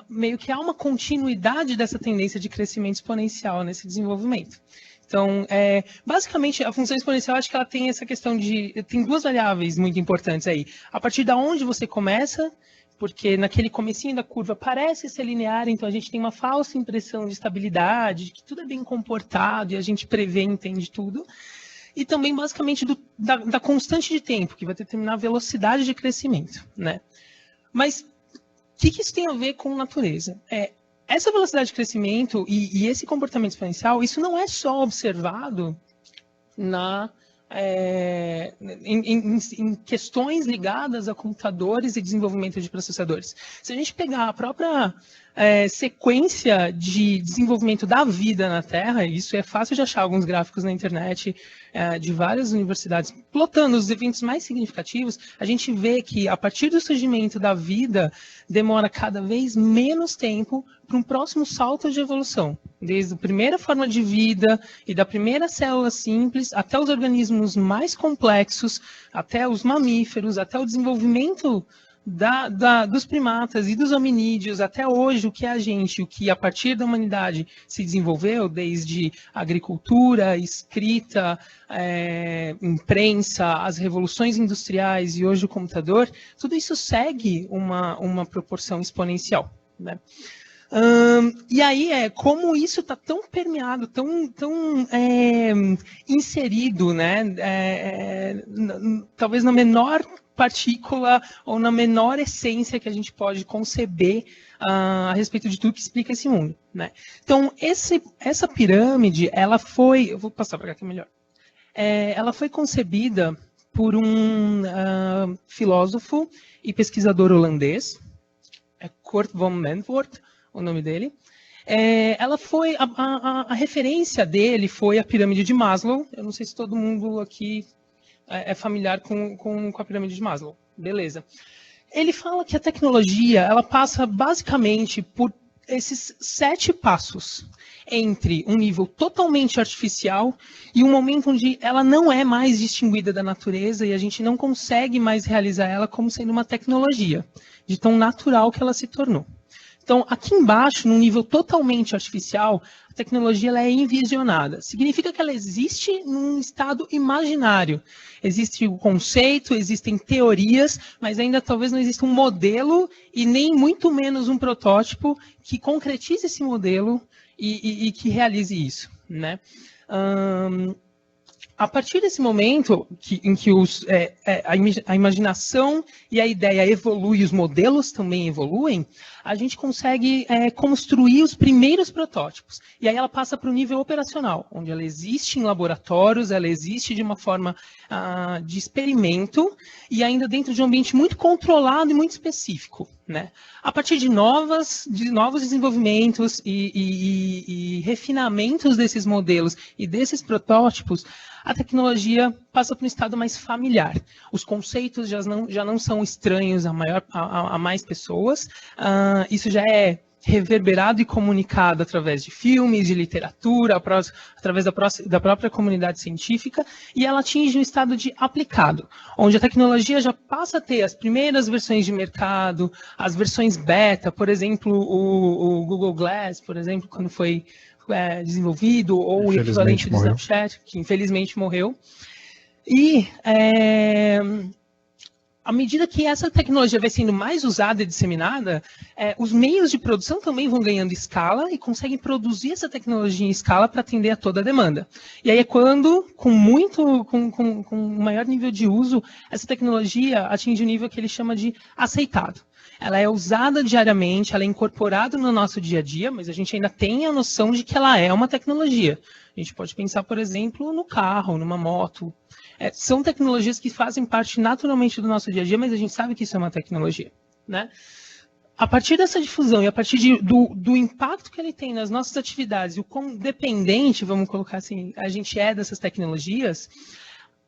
meio que há uma continuidade dessa tendência de crescimento exponencial nesse desenvolvimento. Então, basicamente, a função exponencial, acho que ela tem essa questão tem duas variáveis muito importantes aí. A partir de onde você começa, porque naquele comecinho da curva parece ser linear, então a gente tem uma falsa impressão de estabilidade, de que tudo é bem comportado e a gente prevê e entende tudo. E também, basicamente, da constante de tempo, que vai determinar a velocidade de crescimento, né? Mas o que isso tem a ver com natureza? Essa velocidade de crescimento e esse comportamento exponencial, isso não é só observado em questões ligadas a computadores e desenvolvimento de processadores. Se a gente pegar a própria sequência de desenvolvimento da vida na Terra, isso é fácil de achar alguns gráficos na internet de várias universidades, plotando os eventos mais significativos, a gente vê que a partir do surgimento da vida, demora cada vez menos tempo para um próximo salto de evolução. Desde a primeira forma de vida e da primeira célula simples, até os organismos mais complexos, até os mamíferos, até o desenvolvimento dos primatas e dos hominídeos, até hoje, o que é o que a partir da humanidade se desenvolveu, desde agricultura, escrita, imprensa, as revoluções industriais e hoje o computador, tudo isso segue uma proporção exponencial, né? E aí, como isso está tão permeado, tão inserido, né? Talvez na menor partícula ou na menor essência que a gente pode conceber a respeito de tudo que explica esse mundo, né? Então, essa pirâmide, ela foi... Eu vou passar para cá que é melhor. Ela foi concebida por um filósofo e pesquisador holandês, Kurt von Mentvoort, o nome dele. Ela foi... A referência dele foi a pirâmide de Maslow. Eu não sei se todo mundo aqui é familiar com a pirâmide de Maslow. Beleza. Ele fala que a tecnologia, ela passa basicamente por esses 7 passos entre um nível totalmente artificial e um momento onde ela não é mais distinguida da natureza e a gente não consegue mais realizar ela como sendo uma tecnologia, de tão natural que ela se tornou. Então, aqui embaixo, num nível totalmente artificial, a tecnologia ela é envisionada. Significa que ela existe num estado imaginário. Existe o conceito, existem teorias, mas ainda talvez não exista um modelo e nem muito menos um protótipo que concretize esse modelo e que realize isso, né? A partir desse momento em que a imaginação e a ideia evoluem, os modelos também evoluem, a gente consegue construir os primeiros protótipos. E aí ela passa para o nível operacional, onde ela existe em laboratórios, ela existe de uma forma de experimento e ainda dentro de um ambiente muito controlado e muito específico, né? A partir de novos desenvolvimentos e refinamentos desses modelos e desses protótipos, a tecnologia passa para um estado mais familiar. Os conceitos já não são estranhos a mais pessoas. Isso já é reverberado e comunicado através de filmes, de literatura, através da própria comunidade científica, e ela atinge um estado de aplicado, onde a tecnologia já passa a ter as primeiras versões de mercado, as versões beta, por exemplo, o Google Glass, por exemplo, quando foi desenvolvido, ou o equivalente do Snapchat, que infelizmente morreu. E à medida que essa tecnologia vai sendo mais usada e disseminada, os meios de produção também vão ganhando escala e conseguem produzir essa tecnologia em escala para atender a toda a demanda. E aí é quando, com um maior nível de uso, essa tecnologia atinge o nível que ele chama de aceitado. Ela é usada diariamente, ela é incorporada no nosso dia a dia, mas a gente ainda tem a noção de que ela é uma tecnologia. A gente pode pensar, por exemplo, no carro, numa moto. São tecnologias que fazem parte naturalmente do nosso dia a dia, mas a gente sabe que isso é uma tecnologia, né? A partir dessa difusão e a partir do impacto que ele tem nas nossas atividades e o quão dependente, vamos colocar assim, a gente é dessas tecnologias,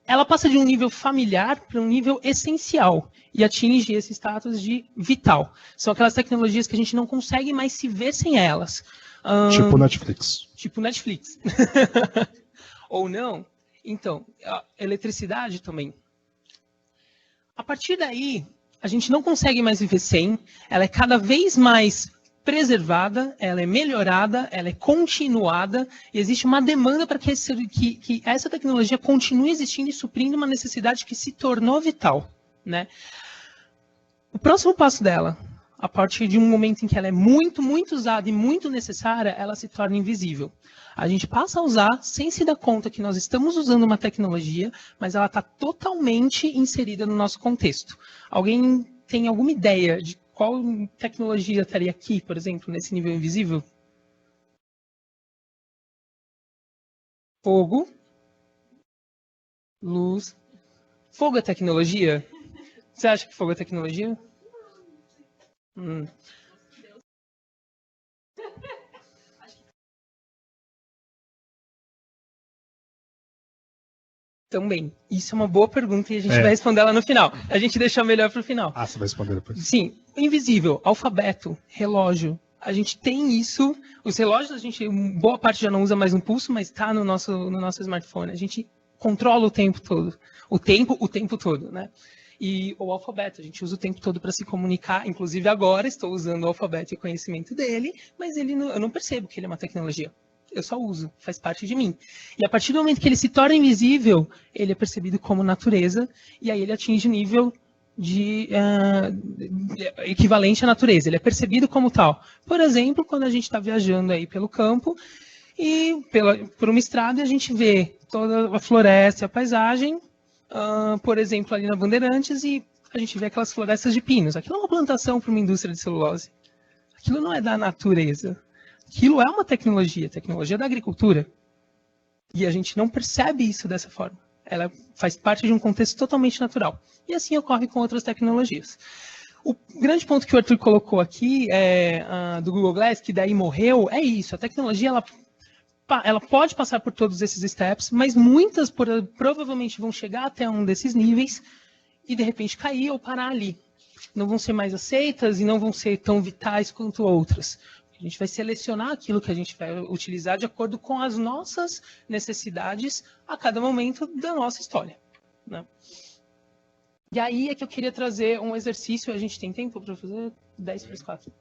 ela passa de um nível familiar para um nível essencial e atinge esse status de vital. São aquelas tecnologias que a gente não consegue mais se ver sem elas. Tipo Netflix. Tipo Netflix. Ou não. Então, a eletricidade também. A partir daí, a gente não consegue mais viver sem. Ela é cada vez mais preservada, ela é melhorada, ela é continuada, e existe uma demanda para que essa tecnologia continue existindo e suprindo uma necessidade que se tornou vital, né? O próximo passo dela, a partir de um momento em que ela é muito, muito usada e muito necessária, ela se torna invisível. A gente passa a usar sem se dar conta que nós estamos usando uma tecnologia, mas ela está totalmente inserida no nosso contexto. Alguém tem alguma ideia de qual tecnologia estaria aqui, por exemplo, nesse nível invisível? Fogo, luz. Fogo é tecnologia? Você acha que fogo é tecnologia? Também. Isso é uma boa pergunta e a gente vai responder ela no final. A gente deixa melhor para o final. Você vai responder depois. Sim. Invisível, alfabeto, relógio. A gente tem isso. Os relógios, boa parte já não usa mais um pulso, mas está no nosso smartphone. A gente controla o tempo todo. O tempo todo, né? E o alfabeto, a gente usa o tempo todo para se comunicar. Inclusive agora estou usando o alfabeto e conhecimento dele, mas eu não percebo que ele é uma tecnologia. Eu só uso, faz parte de mim. E a partir do momento que ele se torna invisível, ele é percebido como natureza, e aí ele atinge o nível de equivalente à natureza. Ele é percebido como tal. Por exemplo, quando a gente está viajando aí pelo campo, e por uma estrada a gente vê toda a floresta e a paisagem, por exemplo, ali na Bandeirantes, e a gente vê aquelas florestas de pinos. Aquilo é uma plantação para uma indústria de celulose. Aquilo não é da natureza. Aquilo é uma tecnologia da agricultura. E a gente não percebe isso dessa forma. Ela faz parte de um contexto totalmente natural. E assim ocorre com outras tecnologias. O grande ponto que o Arthur colocou aqui do Google Glass, que daí morreu, é isso. A tecnologia ela pode passar por todos esses steps, mas muitas provavelmente vão chegar até um desses níveis e de repente cair ou parar ali. Não vão ser mais aceitas e não vão ser tão vitais quanto outras. A gente vai selecionar aquilo que a gente vai utilizar de acordo com as nossas necessidades a cada momento da nossa história, né? E aí é que eu queria trazer um exercício. A gente tem tempo para fazer? 10 para as 4.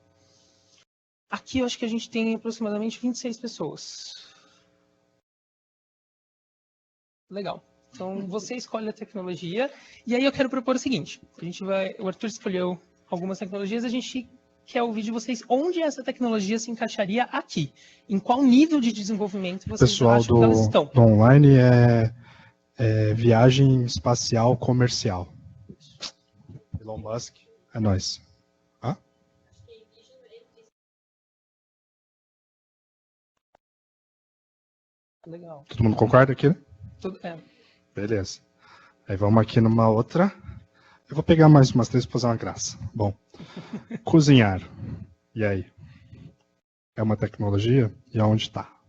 Aqui eu acho que a gente tem aproximadamente 26 pessoas. Legal. Então, você escolhe a tecnologia. E aí eu quero propor o seguinte. O Arthur escolheu algumas tecnologias, a gente quer ouvir de vocês onde essa tecnologia se encaixaria aqui. Em qual nível de desenvolvimento vocês Pessoal acham que elas estão. do online é viagem espacial comercial. Elon Musk, é nóis. Hã? Legal. Todo mundo concorda aqui, né? É. Beleza. Aí vamos aqui numa outra. Eu vou pegar mais umas 3 para fazer uma graça. Bom. Cozinhar. E aí? É uma tecnologia? E aonde está?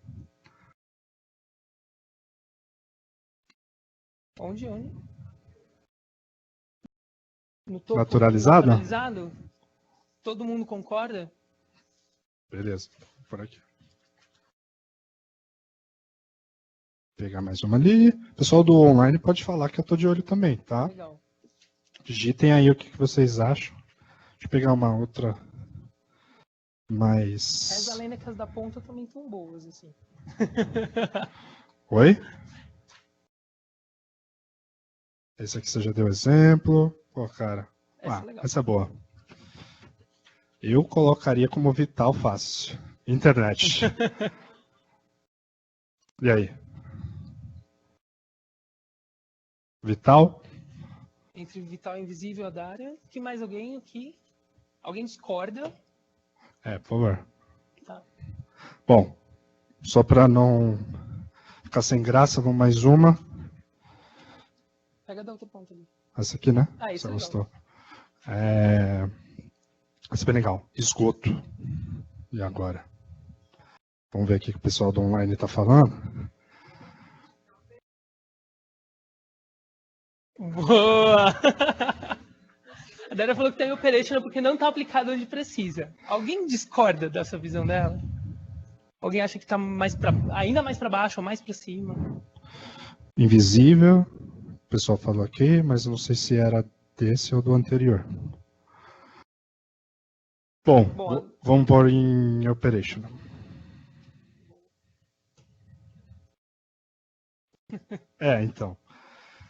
Onde? No topo, Naturalizado? Naturalizado? Todo mundo concorda? Beleza. Por aqui. Pegar mais uma ali. Pessoal do online pode falar que eu tô de olho também, tá? Legal. Digitem aí o que vocês acham. Deixa eu pegar uma outra mais... As alênicas da ponta também estão boas, assim. Oi? Esse aqui você já deu exemplo. Pô, cara. Essa é legal. Essa é boa. Eu colocaria como vital fácil. Internet. E aí? Vital? Entre vital e invisível, a Dária. Que mais alguém aqui? Alguém discorda? Por favor. Tá. Bom, só para não ficar sem graça, vamos mais uma. Pega da outra ponta ali. Essa aqui, né? Ah, isso você é gostou? Essa é bem legal. Esgoto. E agora? Vamos ver aqui o que o pessoal do online está falando. Boa! A Dária falou que tem operational porque não está aplicado onde precisa. Alguém discorda dessa visão dela? Alguém acha que está ainda mais para baixo ou mais para cima? Invisível. O pessoal falou aqui, mas eu não sei se era desse ou do anterior. Bom, vamos pôr em operation. Então.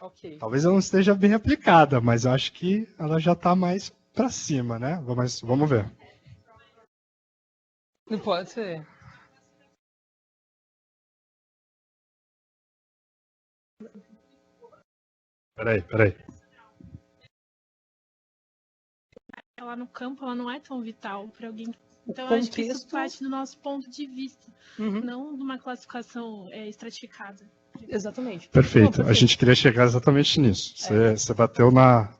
Okay. Talvez ela não esteja bem aplicada, mas eu acho que ela já está mais para cima, né? Mas vamos ver. Não pode ser. Peraí. Lá no campo, ela não é tão vital para alguém. Então, eu acho que isso parte do nosso ponto de vista, não de uma classificação estratificada. Exatamente. Perfeito. A gente queria chegar exatamente nisso. Você bateu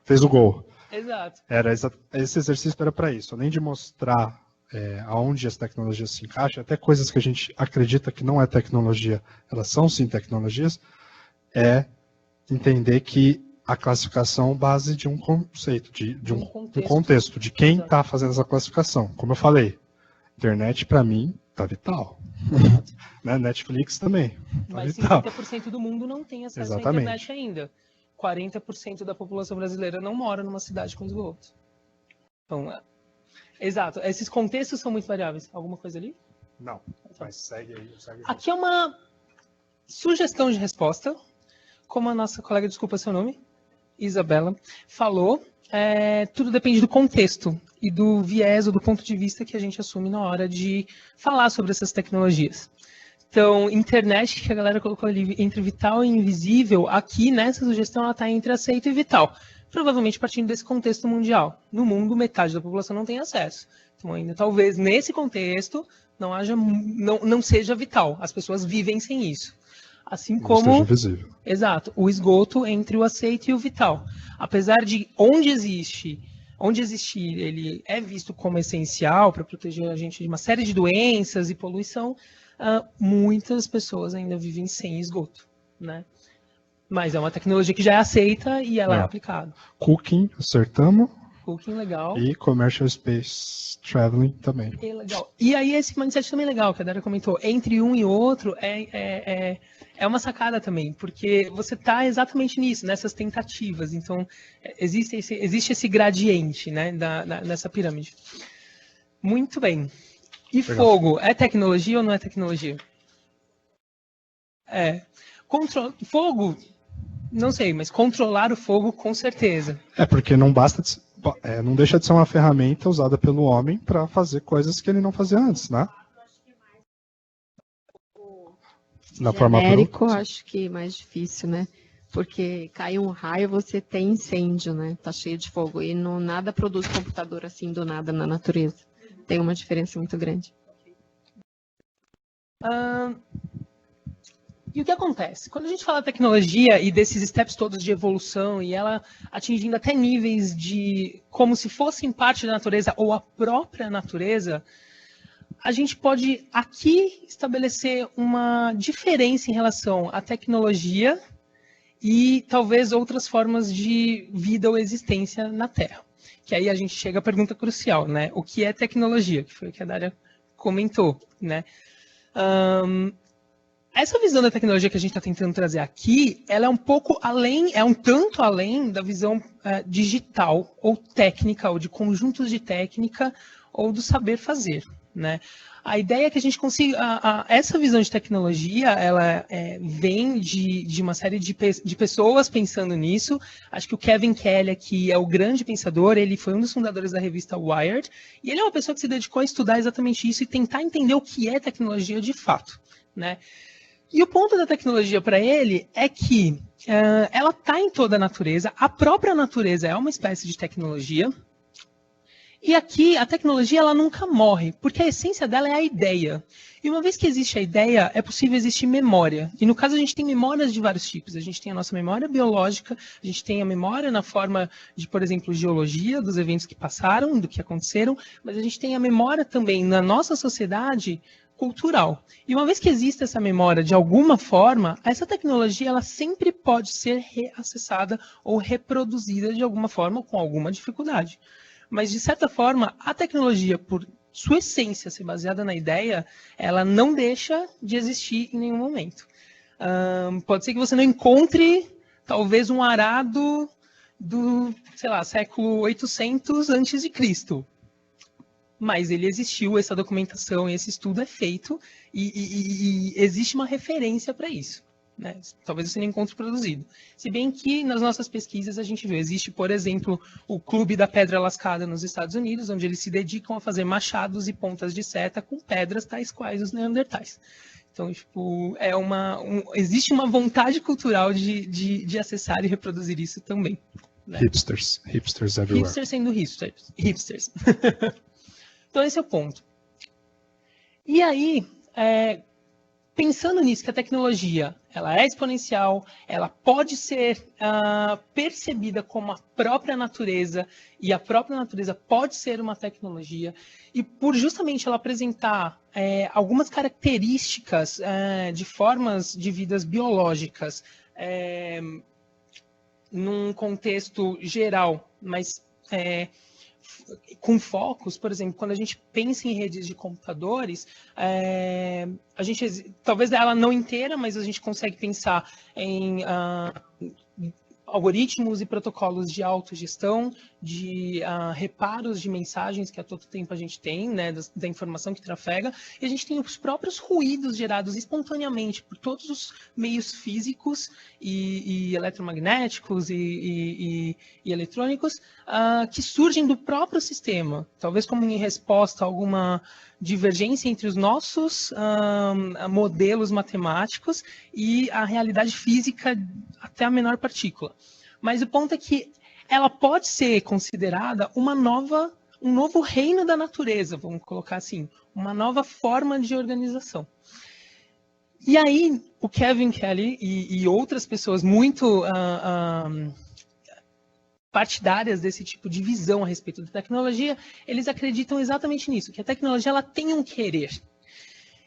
fez o gol. Exato. Esse exercício era para isso. Além de mostrar aonde as tecnologias se encaixam, até coisas que a gente acredita que não é tecnologia, elas são sim tecnologias, é entender que a classificação base de um conceito, de um contexto, de quem está fazendo essa classificação. Como eu falei, internet para mim está vital. Né? Netflix também. Tá Mas vital. 50% do mundo não tem acesso Exatamente. à internet ainda. 40% da população brasileira não mora numa cidade com esgoto. Então, exato. Esses contextos são muito variáveis. Alguma coisa ali? Não, mas segue aí. Aqui é uma sugestão de resposta. Como a nossa colega, desculpa seu nome, Isabela, falou, tudo depende do contexto e do viés ou do ponto de vista que a gente assume na hora de falar sobre essas tecnologias. Então, internet, que a galera colocou ali entre vital e invisível, aqui nessa sugestão ela está entre aceito e vital. Provavelmente partindo desse contexto mundial. No mundo, metade da população não tem acesso. Então, ainda talvez nesse contexto não seja vital. As pessoas vivem sem isso. Assim como, exato, o esgoto entre o aceito e o vital. Apesar de onde existir, ele é visto como essencial para proteger a gente de uma série de doenças e poluição, muitas pessoas ainda vivem sem esgoto, né? Mas é uma tecnologia que já é aceita e ela é aplicada. Cooking, acertamos. Cooking, legal. E Commercial Space Traveling também. Legal. E aí esse mindset também é legal, que a Dária comentou. Entre um e outro é uma sacada também, porque você está exatamente nisso, nessas tentativas. Então, existe esse gradiente, né, nessa pirâmide. Muito bem. E fogo, é tecnologia ou não é tecnologia? Fogo, não sei, mas controlar o fogo com certeza. Porque não basta, não deixa de ser uma ferramenta usada pelo homem para fazer coisas que ele não fazia antes, né? Na forma genérico, acho que é mais difícil, né? Porque cai um raio, você tem incêndio, né? Tá cheio de fogo. E não, nada produz computador assim do nada na natureza. Tem uma diferença muito grande. E o que acontece? Quando a gente fala tecnologia e desses steps todos de evolução e ela atingindo até níveis de como se fossem parte da natureza ou a própria natureza, a gente pode aqui estabelecer uma diferença em relação à tecnologia e talvez outras formas de vida ou existência na Terra. Que aí a gente chega à pergunta crucial, né? O que é tecnologia? Que foi o que a Dária comentou, né? Essa visão da tecnologia que a gente está tentando trazer aqui, ela é um pouco além, é um tanto além da visão digital ou técnica, ou de conjuntos de técnica, ou do saber fazer, né? A ideia é que a gente consiga... essa visão de tecnologia, ela vem de uma série de pessoas pensando nisso. Acho que o Kevin Kelly aqui é o grande pensador, ele foi um dos fundadores da revista Wired, e ele é uma pessoa que se dedicou a estudar exatamente isso e tentar entender o que é tecnologia de fato, né? E o ponto da tecnologia para ele é que ela está em toda a natureza, a própria natureza é uma espécie de tecnologia. E aqui, a tecnologia ela nunca morre, porque a essência dela é a ideia. E uma vez que existe a ideia, é possível existir memória. E no caso, a gente tem memórias de vários tipos. A gente tem a nossa memória biológica, a gente tem a memória na forma de, por exemplo, geologia, dos eventos que passaram, do que aconteceram, mas a gente tem a memória também na nossa sociedade cultural. E uma vez que existe essa memória de alguma forma, essa tecnologia ela sempre pode ser reacessada ou reproduzida de alguma forma com alguma dificuldade. Mas, de certa forma, a tecnologia, por sua essência ser baseada na ideia, ela não deixa de existir em nenhum momento. Pode ser que você não encontre, talvez, um arado do, sei lá, século 800 a.C., mas ele existiu, essa documentação, esse estudo é feito, e existe uma referência para isso. Né? Talvez você não encontre produzido. Se bem que nas nossas pesquisas a gente viu, existe, por exemplo, o Clube da Pedra Lascada nos Estados Unidos, onde eles se dedicam a fazer machados e pontas de seta com pedras tais quais os neandertais. Então, tipo, existe uma vontade cultural de acessar e reproduzir isso também. Né? Hipsters everywhere. Hipsters sendo hipsters. Então, esse é o ponto. E aí, pensando nisso, que a tecnologia ela é exponencial, ela pode ser percebida como a própria natureza, e a própria natureza pode ser uma tecnologia, e por justamente ela apresentar algumas características de formas de vidas biológicas num contexto geral, mas com focos, por exemplo, quando a gente pensa em redes de computadores, a gente, talvez ela não inteira, mas a gente consegue pensar em algoritmos e protocolos de autogestão, de reparos de mensagens que a todo tempo a gente tem, né, da informação que trafega, e a gente tem os próprios ruídos gerados espontaneamente por todos os meios físicos e eletromagnéticos e eletrônicos que surgem do próprio sistema, talvez como em resposta a alguma divergência entre os nossos modelos matemáticos e a realidade física até a menor partícula. Mas o ponto é que ela pode ser considerada um novo reino da natureza, vamos colocar assim, uma nova forma de organização. E aí, o Kevin Kelly e outras pessoas muito partidárias desse tipo de visão a respeito da tecnologia, eles acreditam exatamente nisso, que a tecnologia ela tem um querer.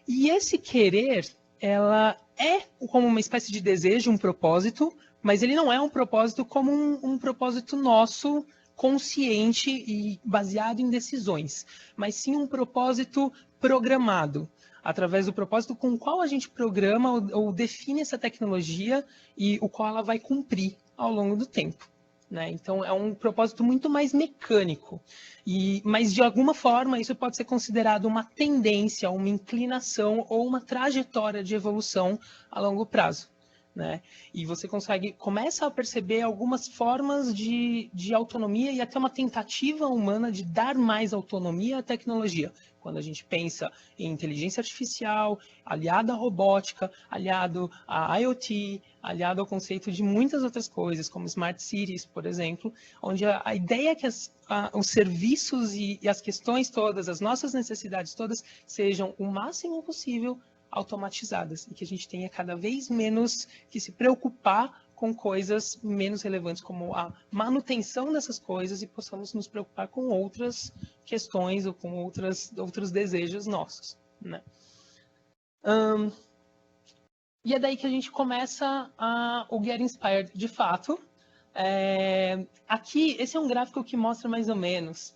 E esse querer, ela é como uma espécie de desejo, um propósito, mas ele não é um propósito como um propósito nosso, consciente e baseado em decisões, mas sim um propósito programado, através do propósito com o qual a gente programa ou define essa tecnologia e o qual ela vai cumprir ao longo do tempo. né? Então, é um propósito muito mais mecânico. Mas, de alguma forma, isso pode ser considerado uma tendência, uma inclinação ou uma trajetória de evolução a longo prazo, né? E você começa a perceber algumas formas de autonomia e até uma tentativa humana de dar mais autonomia à tecnologia. Quando a gente pensa em inteligência artificial, aliado à robótica, aliado à IoT, aliado ao conceito de muitas outras coisas, como Smart Cities, por exemplo, onde a ideia é que os serviços e as questões todas, as nossas necessidades todas, sejam o máximo possível automatizadas e que a gente tenha cada vez menos que se preocupar com coisas menos relevantes, como a manutenção dessas coisas, e possamos nos preocupar com outras questões ou com outros desejos nossos, né? E é daí que a gente começa o Get Inspired, de fato. Aqui, esse é um gráfico que mostra mais ou menos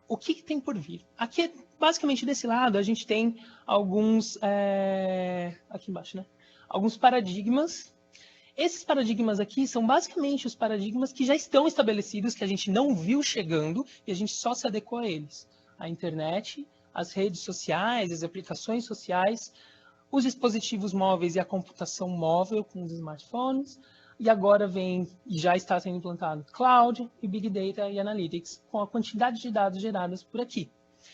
o que tem por vir. Aqui, basicamente, desse lado, a gente tem alguns, aqui embaixo, né? Alguns paradigmas. Esses paradigmas aqui são basicamente os paradigmas que já estão estabelecidos, que a gente não viu chegando e a gente só se adequou a eles. A internet, as redes sociais, as aplicações sociais, os dispositivos móveis e a computação móvel com os smartphones, e agora vem, e já está sendo implantado, Cloud e Big Data e Analytics, com a quantidade de dados gerados por aqui.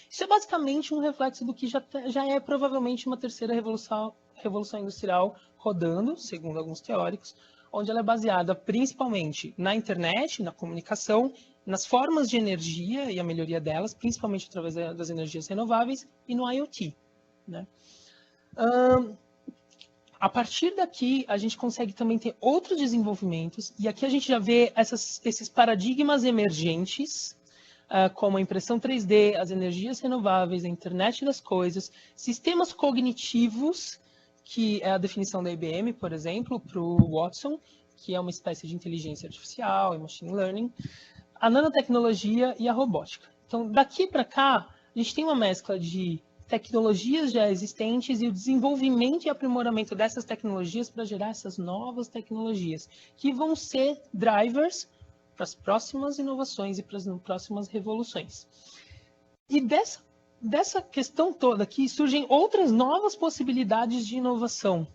Isso é basicamente um reflexo do que já é provavelmente uma terceira revolução industrial rodando, segundo alguns teóricos, onde ela é baseada principalmente na internet, na comunicação, nas formas de energia e a melhoria delas, principalmente através das energias renováveis, e no IoT, né? A partir daqui, a gente consegue também ter outros desenvolvimentos, e aqui a gente já vê esses paradigmas emergentes, como a impressão 3D, as energias renováveis, a internet das coisas, sistemas cognitivos, que é a definição da IBM, por exemplo, para o Watson, que é uma espécie de inteligência artificial e machine learning, a nanotecnologia e a robótica. Então, daqui para cá, a gente tem uma mescla de tecnologias já existentes e o desenvolvimento e aprimoramento dessas tecnologias para gerar essas novas tecnologias, que vão ser drivers para as próximas inovações e para as próximas revoluções. E dessa questão toda aqui surgem outras novas possibilidades de inovação,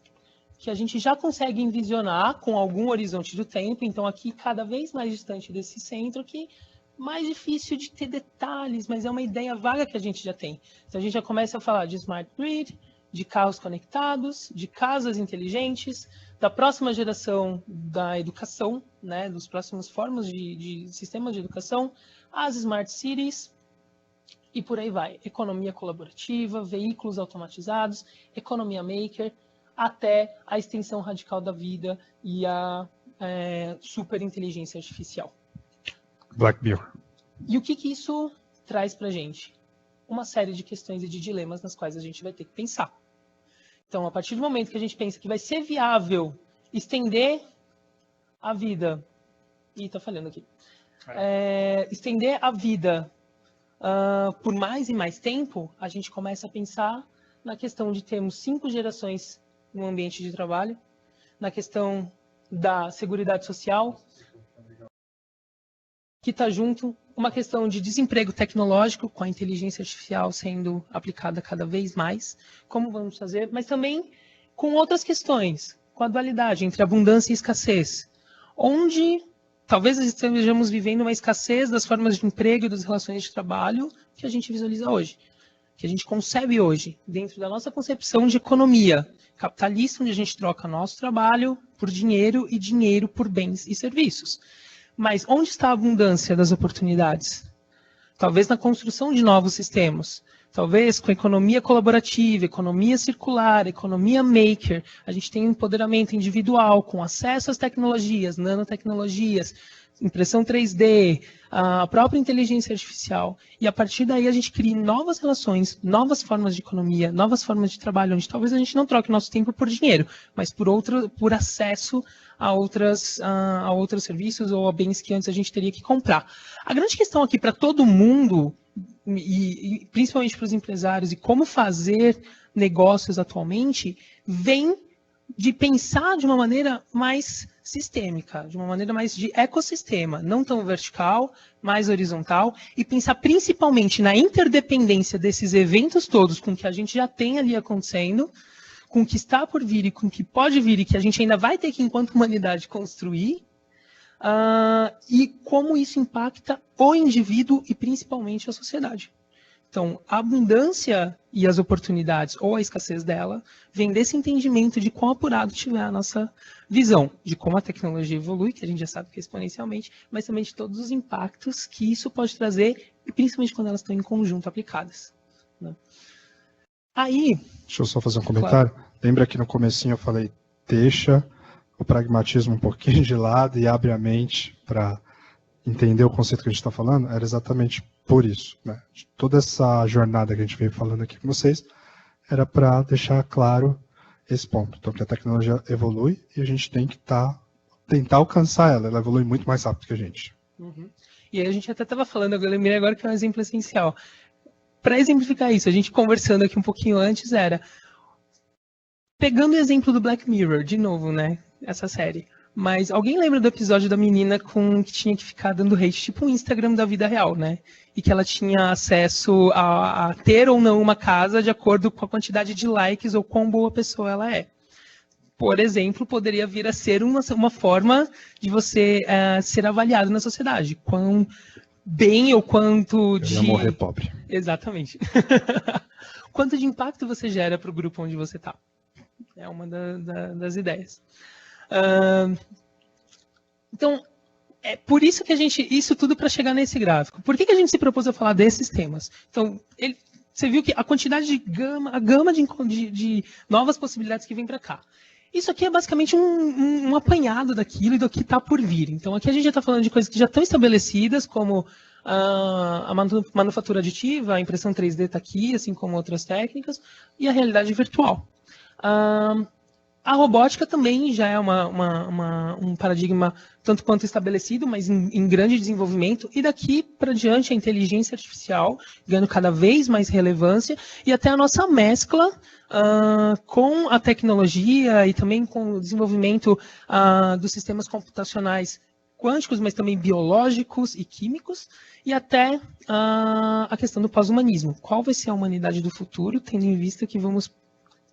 que a gente já consegue envisionar com algum horizonte do tempo. Então, aqui, cada vez mais distante desse centro aqui, mais difícil de ter detalhes, mas é uma ideia vaga que a gente já tem. Então, a gente já começa a falar de smart grid, de carros conectados, de casas inteligentes, da próxima geração da educação, né, dos próximos formas de sistemas de educação, as smart cities, e por aí vai. Economia colaborativa, veículos automatizados, economia maker, até a extensão radical da vida e a superinteligência artificial. Black Mirror. E o que isso traz para a gente? Uma série de questões e de dilemas nas quais a gente vai ter que pensar. Então, a partir do momento que a gente pensa que vai ser viável estender a vida... Ih, tá falhando aqui. Estender a vida por mais e mais tempo, a gente começa a pensar na questão de termos 5 gerações no ambiente de trabalho, na questão da seguridade social, que está junto, uma questão de desemprego tecnológico, com a inteligência artificial sendo aplicada cada vez mais, como vamos fazer, mas também com outras questões, com a dualidade entre abundância e escassez, onde talvez estejamos vivendo uma escassez das formas de emprego e das relações de trabalho que a gente visualiza hoje, que a gente concebe hoje, dentro da nossa concepção de economia capitalista, onde a gente troca nosso trabalho por dinheiro e dinheiro por bens e serviços. Mas onde está a abundância das oportunidades? Talvez na construção de novos sistemas. Talvez com economia colaborativa, economia circular, economia maker, a gente tem um empoderamento individual, com acesso às tecnologias, nanotecnologias, impressão 3D, a própria inteligência artificial. E a partir daí a gente cria novas relações, novas formas de economia, novas formas de trabalho, onde talvez a gente não troque nosso tempo por dinheiro, mas por acesso a outros serviços ou a bens que antes a gente teria que comprar. A grande questão aqui para todo mundo, e principalmente para os empresários, e como fazer negócios atualmente, vem de pensar de uma maneira mais sistêmica, de uma maneira mais de ecossistema, não tão vertical, mais horizontal, e pensar principalmente na interdependência desses eventos todos com que a gente já tem ali acontecendo, com o que está por vir e com o que pode vir e que a gente ainda vai ter que, enquanto humanidade, construir, e como isso impacta o indivíduo e principalmente a sociedade. Então, a abundância e as oportunidades, ou a escassez dela, vem desse entendimento de quão apurado tiver a nossa visão, de como a tecnologia evolui, que a gente já sabe que é exponencialmente, mas também de todos os impactos que isso pode trazer, e principalmente quando elas estão em conjunto aplicadas. Né? Aí... Deixa eu só fazer um comentário. Claro. Lembra que no comecinho eu falei, deixa o pragmatismo um pouquinho de lado e abre a mente para entender o conceito que a gente está falando? Era exatamente por isso. Né? Toda essa jornada que a gente veio falando aqui com vocês era para deixar claro esse ponto. Então, que a tecnologia evolui e a gente tem que tentar alcançar ela. Ela evolui muito mais rápido que a gente. Uhum. E aí a gente até estava falando, eu lembrei agora que é um exemplo essencial. Para exemplificar isso, a gente conversando aqui um pouquinho antes era... Pegando o exemplo do Black Mirror, de novo, né? Essa série. Mas alguém lembra do episódio da menina que tinha que ficar dando hate, tipo um Instagram da vida real, né? E que ela tinha acesso a ter ou não uma casa de acordo com a quantidade de likes ou quão boa pessoa ela é. Por exemplo, poderia vir a ser uma forma de você ser avaliado na sociedade. Quão bem ou quanto de... Eu ia morrer pobre. Exatamente. Quanto de impacto você gera para o grupo onde você está. É uma das ideias. Então, é por isso que isso tudo para chegar nesse gráfico. Por que a gente se propôs a falar desses temas? Então, você viu que a quantidade de a gama de novas possibilidades que vem para cá. Isso aqui é basicamente um apanhado daquilo e do que está por vir. Então, aqui a gente já está falando de coisas que já estão estabelecidas, como a manufatura aditiva, a impressão 3D está aqui, assim como outras técnicas, e a realidade virtual. A robótica também já é um paradigma tanto quanto estabelecido, mas em grande desenvolvimento, e daqui para diante a inteligência artificial ganhando cada vez mais relevância, e até a nossa mescla com a tecnologia e também com o desenvolvimento dos sistemas computacionais quânticos, mas também biológicos e químicos, e até a questão do pós-humanismo. Qual vai ser a humanidade do futuro, tendo em vista que vamos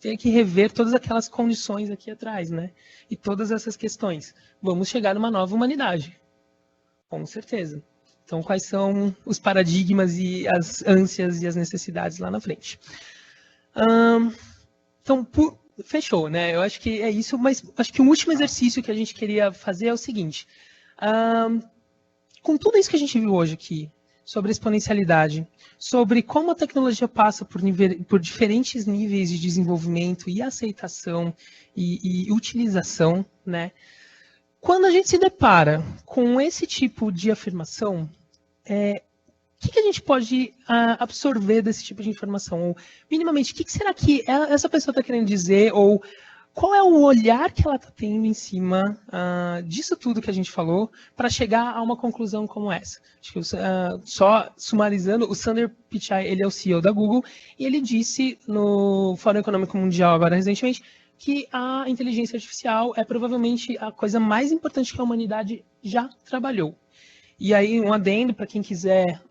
ter que rever todas aquelas condições aqui atrás, né? E todas essas questões. Vamos chegar numa nova humanidade, com certeza. Então, quais são os paradigmas e as ânsias e as necessidades lá na frente? Então, fechou, né? Eu acho que é isso, mas acho que o último exercício que a gente queria fazer é o seguinte. Com tudo isso que a gente viu hoje aqui, sobre exponencialidade, sobre como a tecnologia passa por diferentes níveis de desenvolvimento e aceitação e utilização, né? Quando a gente se depara com esse tipo de afirmação, o que a gente pode absorver desse tipo de informação? Ou, minimamente, o que será que essa pessoa está querendo dizer? Ou qual é o olhar que ela está tendo em cima disso tudo que a gente falou para chegar a uma conclusão como essa? Acho que, só sumarizando, o Sundar Pichai, ele é o CEO da Google, e ele disse no Fórum Econômico Mundial, agora recentemente, que a inteligência artificial é provavelmente a coisa mais importante que a humanidade já trabalhou. E aí, um adendo para quem quiser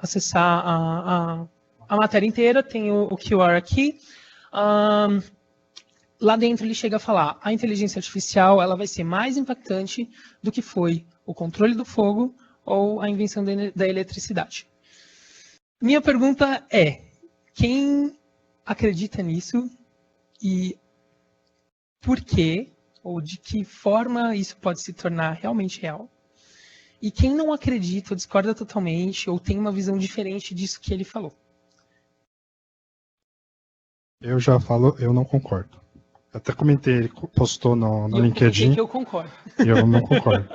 acessar a matéria inteira, tem o QR aqui. Lá dentro ele chega a falar, a inteligência artificial ela vai ser mais impactante do que foi o controle do fogo ou a invenção da eletricidade. Minha pergunta é, quem acredita nisso e por quê, ou de que forma isso pode se tornar realmente real? E quem não acredita, ou discorda totalmente, ou tem uma visão diferente disso que ele falou? Eu já falo, eu não concordo. Até comentei, ele postou no LinkedIn. Que eu concordo. E eu não concordo.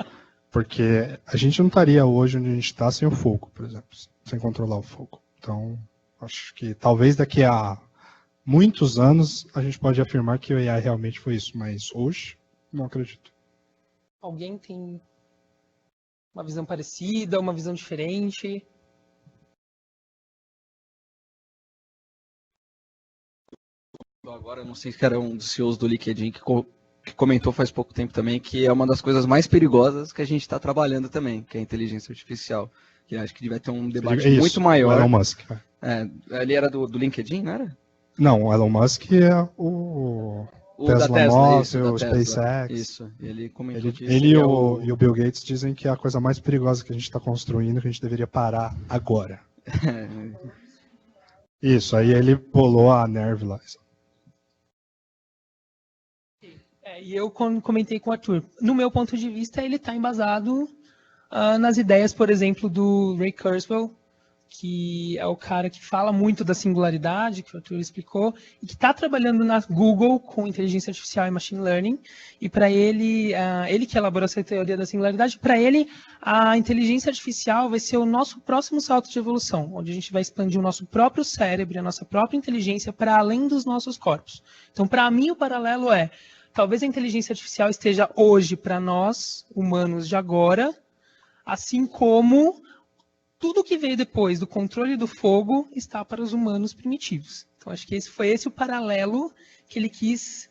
Porque a gente não estaria hoje onde a gente está sem o fogo, por exemplo, sem controlar o fogo. Então, acho que talvez daqui a muitos anos a gente pode afirmar que o AI realmente foi isso, mas hoje não acredito. Alguém tem uma visão parecida, uma visão diferente? Agora, não sei se era um dos CEOs do LinkedIn que comentou faz pouco tempo também, que é uma das coisas mais perigosas que a gente está trabalhando também, que é a inteligência artificial. Que acho que devia ter um debate muito maior. O Elon Musk. Ele era do LinkedIn, não era? Não, o Elon Musk é o Tesla da Tesla, Model, o SpaceX. Isso, ele comentou que ele e o Bill Gates dizem que é a coisa mais perigosa que a gente está construindo, que a gente deveria parar agora. Isso, aí ele bolou a Nerve lá. E eu comentei com o Arthur. No meu ponto de vista, ele está embasado nas ideias, por exemplo, do Ray Kurzweil, que é o cara que fala muito da singularidade, que o Arthur explicou, e que está trabalhando na Google com inteligência artificial e machine learning. E para ele, ele que elaborou essa teoria da singularidade, para ele, a inteligência artificial vai ser o nosso próximo salto de evolução, onde a gente vai expandir o nosso próprio cérebro, a nossa própria inteligência para além dos nossos corpos. Então, para mim, o paralelo é, talvez a inteligência artificial esteja hoje para nós, humanos de agora, assim como tudo que veio depois do controle do fogo está para os humanos primitivos. Então, acho que foi esse o paralelo que ele quis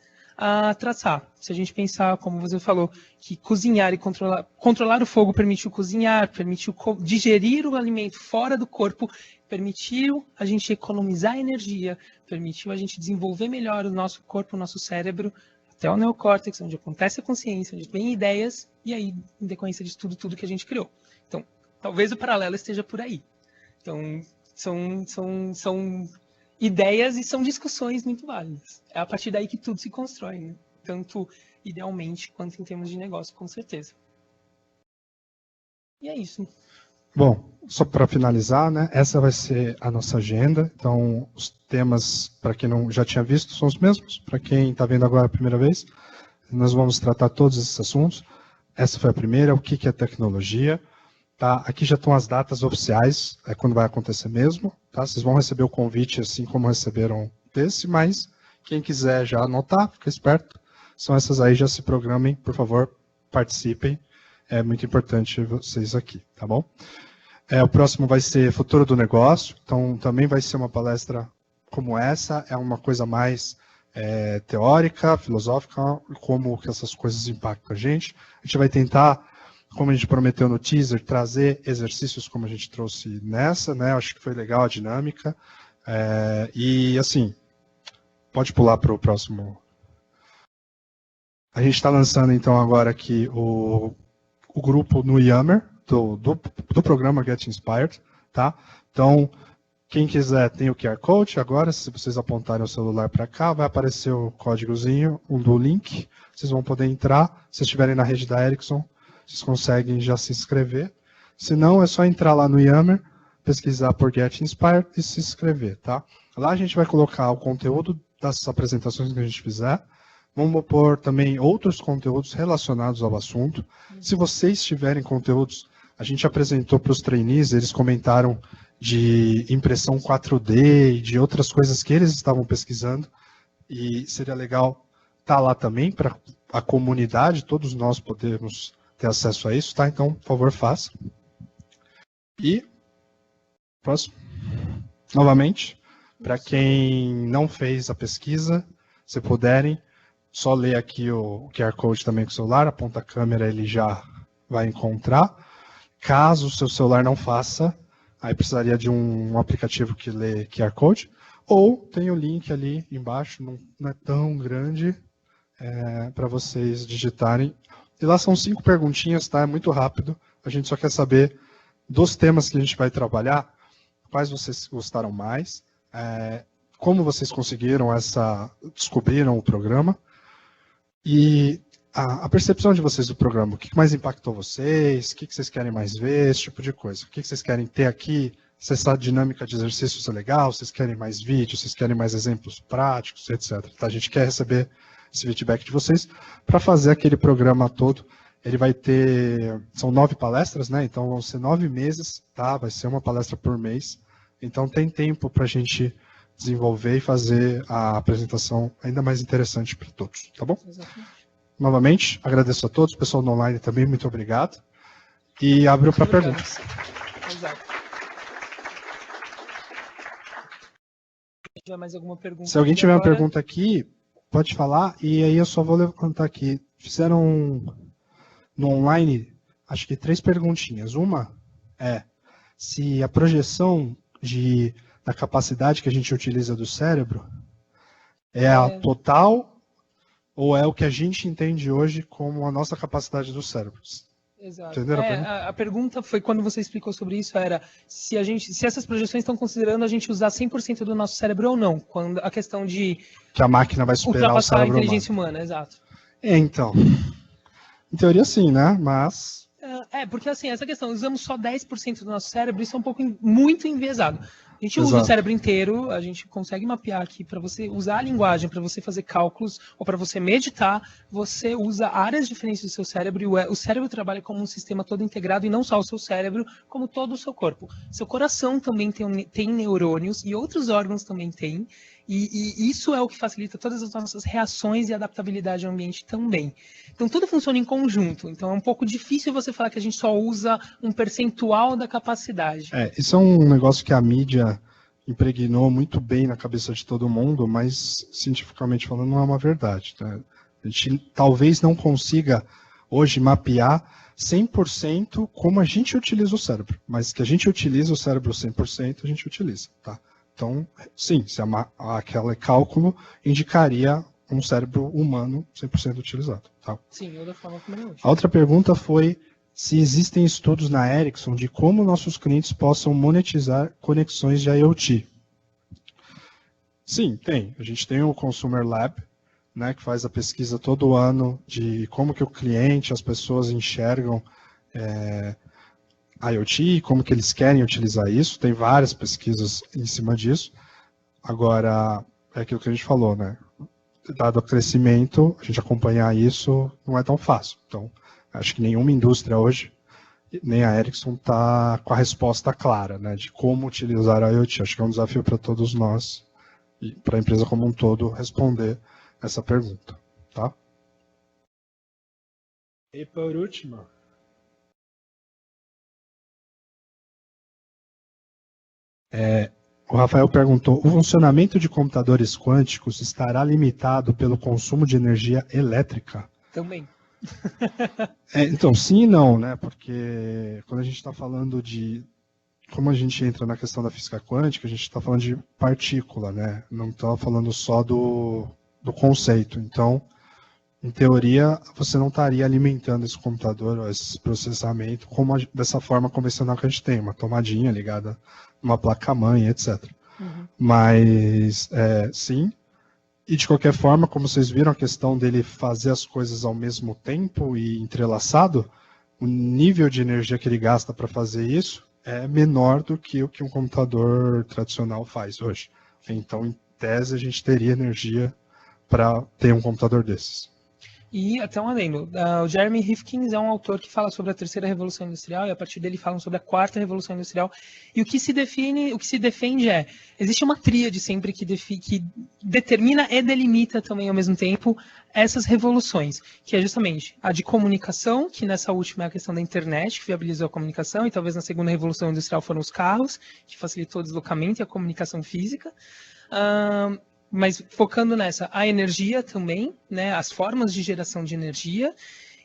traçar. Se a gente pensar, como você falou, que cozinhar e controlar o fogo permitiu cozinhar, permitiu digerir o alimento fora do corpo, permitiu a gente economizar energia, permitiu a gente desenvolver melhor o nosso corpo, o nosso cérebro, até o neocórtex, onde acontece a consciência, onde vem ideias, e aí, em decorrência disso tudo que a gente criou. Então, talvez o paralelo esteja por aí. Então, são ideias e são discussões muito válidas. É a partir daí que tudo se constrói, né? Tanto idealmente quanto em termos de negócio, com certeza. E é isso. Bom, só para finalizar, né? Essa vai ser a nossa agenda. Então, os temas, para quem não já tinha visto, são os mesmos. Para quem está vendo agora a primeira vez, nós vamos tratar todos esses assuntos. Essa foi a primeira, o que é tecnologia. Tá? Aqui já estão as datas oficiais, é quando vai acontecer mesmo. Tá? Vocês vão receber o convite assim como receberam desse, mas quem quiser já anotar, fica esperto. São essas aí, já se programem, por favor, participem. É muito importante vocês aqui, tá bom? O próximo vai ser Futuro do Negócio, então também vai ser uma palestra como essa, é uma coisa mais teórica, filosófica, como que essas coisas impactam a gente. A gente vai tentar, como a gente prometeu no teaser, trazer exercícios como a gente trouxe nessa, né? Acho que foi legal a dinâmica. E assim, pode pular para o próximo. A gente está lançando então agora aqui o grupo no Yammer, do programa Get Inspired, tá? Então, quem quiser tem o QR Code agora, se vocês apontarem o celular para cá, vai aparecer o códigozinho, do link, vocês vão poder entrar, se estiverem na rede da Ericsson, vocês conseguem já se inscrever. Se não, é só entrar lá no Yammer, pesquisar por Get Inspired e se inscrever, tá? Lá a gente vai colocar o conteúdo das apresentações que a gente fizer. Vamos pôr também outros conteúdos relacionados ao assunto. Se vocês tiverem conteúdos, a gente apresentou para os trainees, eles comentaram de impressão 4D e de outras coisas que eles estavam pesquisando. E seria legal estar lá também para a comunidade, todos nós podemos ter acesso a isso, tá? Então, por favor, faça. E, próximo. Novamente, para quem não fez a pesquisa, se puderem, só ler aqui o QR Code também com o celular, aponta a câmera, ele já vai encontrar. Caso o seu celular não faça, aí precisaria de um aplicativo que lê QR Code, ou tem o link ali embaixo, não é tão grande, para vocês digitarem. E lá são 5 perguntinhas, tá? É muito rápido. A gente só quer saber dos temas que a gente vai trabalhar, quais vocês gostaram mais, como vocês descobriram o programa, e a percepção de vocês do programa, o que mais impactou vocês, o que vocês querem mais ver, esse tipo de coisa. O que vocês querem ter aqui, se essa dinâmica de exercícios é legal, vocês querem mais vídeos, vocês querem mais exemplos práticos, etc. Tá? A gente quer receber esse feedback de vocês para fazer aquele programa todo. Ele vai ter, são 9 palestras, né? Então vão ser 9 meses, tá? Vai ser uma palestra por mês. Então tem tempo para a gente desenvolver e fazer a apresentação ainda mais interessante para todos, tá bom? Exatamente. Novamente, agradeço a todos, pessoal do online também, muito obrigado. E abro para perguntas. Exato. tiver mais alguma pergunta. Se alguém tiver uma pergunta aqui, pode falar, e aí eu só vou levantar aqui. Fizeram no online, acho que 3 perguntinhas. Uma é se a projeção da capacidade que a gente utiliza do cérebro é a total ou é o que a gente entende hoje como a nossa capacidade do cérebro. Exato. Entenderam A pergunta foi, quando você explicou sobre isso, era se essas projeções estão considerando a gente usar 100% do nosso cérebro ou não, quando a questão de que a máquina vai superar o cérebro a inteligência humana, exato. Então, em teoria sim, né? Mas... porque assim, essa questão, usamos só 10% do nosso cérebro, isso é muito enviesado. A gente usa o cérebro inteiro, a gente consegue mapear aqui para você usar a linguagem, para você fazer cálculos ou para você meditar, você usa áreas diferentes do seu cérebro e o cérebro trabalha como um sistema todo integrado e não só o seu cérebro, como todo o seu corpo. Seu coração também tem neurônios e outros órgãos também têm. E isso é o que facilita todas as nossas reações e adaptabilidade ao ambiente também. Então, tudo funciona em conjunto. Então, é um pouco difícil você falar que a gente só usa um percentual da capacidade. Isso é um negócio que a mídia impregnou muito bem na cabeça de todo mundo, mas, cientificamente falando, não é uma verdade. Tá? A gente talvez não consiga, hoje, mapear 100% como a gente utiliza o cérebro. Mas que a gente utiliza o cérebro 100%, a gente utiliza, tá? Então, sim, se aquele cálculo indicaria um cérebro humano 100% utilizado. Tá? Sim, ou da forma como é hoje. A outra pergunta foi se existem estudos na Ericsson de como nossos clientes possam monetizar conexões de IoT. Sim, tem. A gente tem o Consumer Lab, né, que faz a pesquisa todo ano de como que o cliente, as pessoas enxergam IoT, como que eles querem utilizar isso, tem várias pesquisas em cima disso. Agora, é aquilo que a gente falou, né? Dado o crescimento, a gente acompanhar isso não é tão fácil. Então, acho que nenhuma indústria hoje, nem a Ericsson, está com a resposta clara, né, de como utilizar a IoT. Acho que é um desafio para todos nós, e para a empresa como um todo, responder essa pergunta. Tá? E por último... O Rafael perguntou, o funcionamento de computadores quânticos estará limitado pelo consumo de energia elétrica? Também. Então, sim e não, né? Porque quando a gente está falando de... Como a gente entra na questão da física quântica, a gente está falando de partícula, né? Não está falando só do conceito. Então, em teoria, você não estaria alimentando esse computador, esse processamento, dessa forma convencional que a gente tem, uma tomadinha ligada numa placa-mãe, etc. Uhum. Mas, sim, e de qualquer forma, como vocês viram, a questão dele fazer as coisas ao mesmo tempo e entrelaçado, o nível de energia que ele gasta para fazer isso é menor do que o que um computador tradicional faz hoje. Então, em tese, a gente teria energia para ter um computador desses. E até um adendo, o Jeremy Rifkin é um autor que fala sobre a terceira revolução industrial e a partir dele falam sobre a quarta revolução industrial. E o que se defende existe uma tríade sempre que determina e delimita também ao mesmo tempo essas revoluções, que é justamente a de comunicação, que nessa última é a questão da internet, que viabilizou a comunicação, e talvez na segunda revolução industrial foram os carros, que facilitou o deslocamento e a comunicação física. Mas focando nessa, a energia também, né, as formas de geração de energia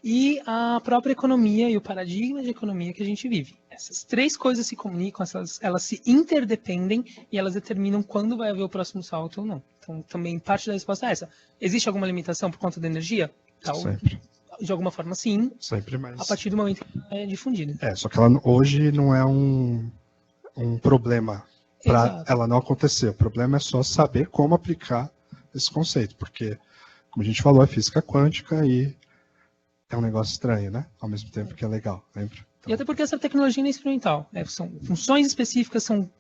e a própria economia e o paradigma de economia que a gente vive. Essas três coisas se comunicam, elas se interdependem e elas determinam quando vai haver o próximo salto ou não. Então, também parte da resposta é essa. Existe alguma limitação por conta da energia? Sempre. De alguma forma, sim. Sempre, mas... A partir do momento que é difundida. Só que ela hoje não é um problema para ela não acontecer. O problema é só saber como aplicar esse conceito, porque, como a gente falou, é física quântica e é um negócio estranho, né? Ao mesmo tempo que é legal, lembra? Então... E até porque essa tecnologia é experimental. São funções específicas, são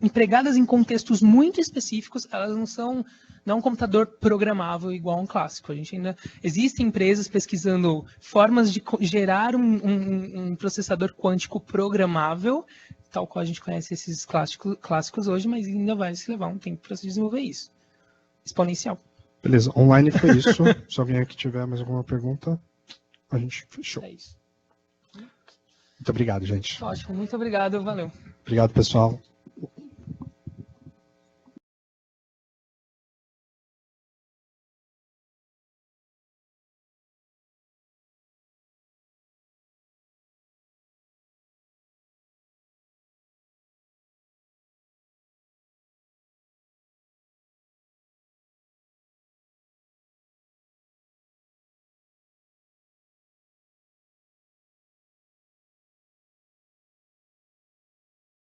empregadas em contextos muito específicos, elas não é um computador programável igual a um clássico. Existem empresas pesquisando formas de gerar um processador quântico programável, tal qual a gente conhece esses clássicos hoje, mas ainda vai se levar um tempo para se desenvolver isso. Exponencial. Beleza, online foi isso. Se alguém aqui tiver mais alguma pergunta, a gente fechou. É isso. Muito obrigado, gente. Ótimo, muito obrigado, valeu. Obrigado, pessoal.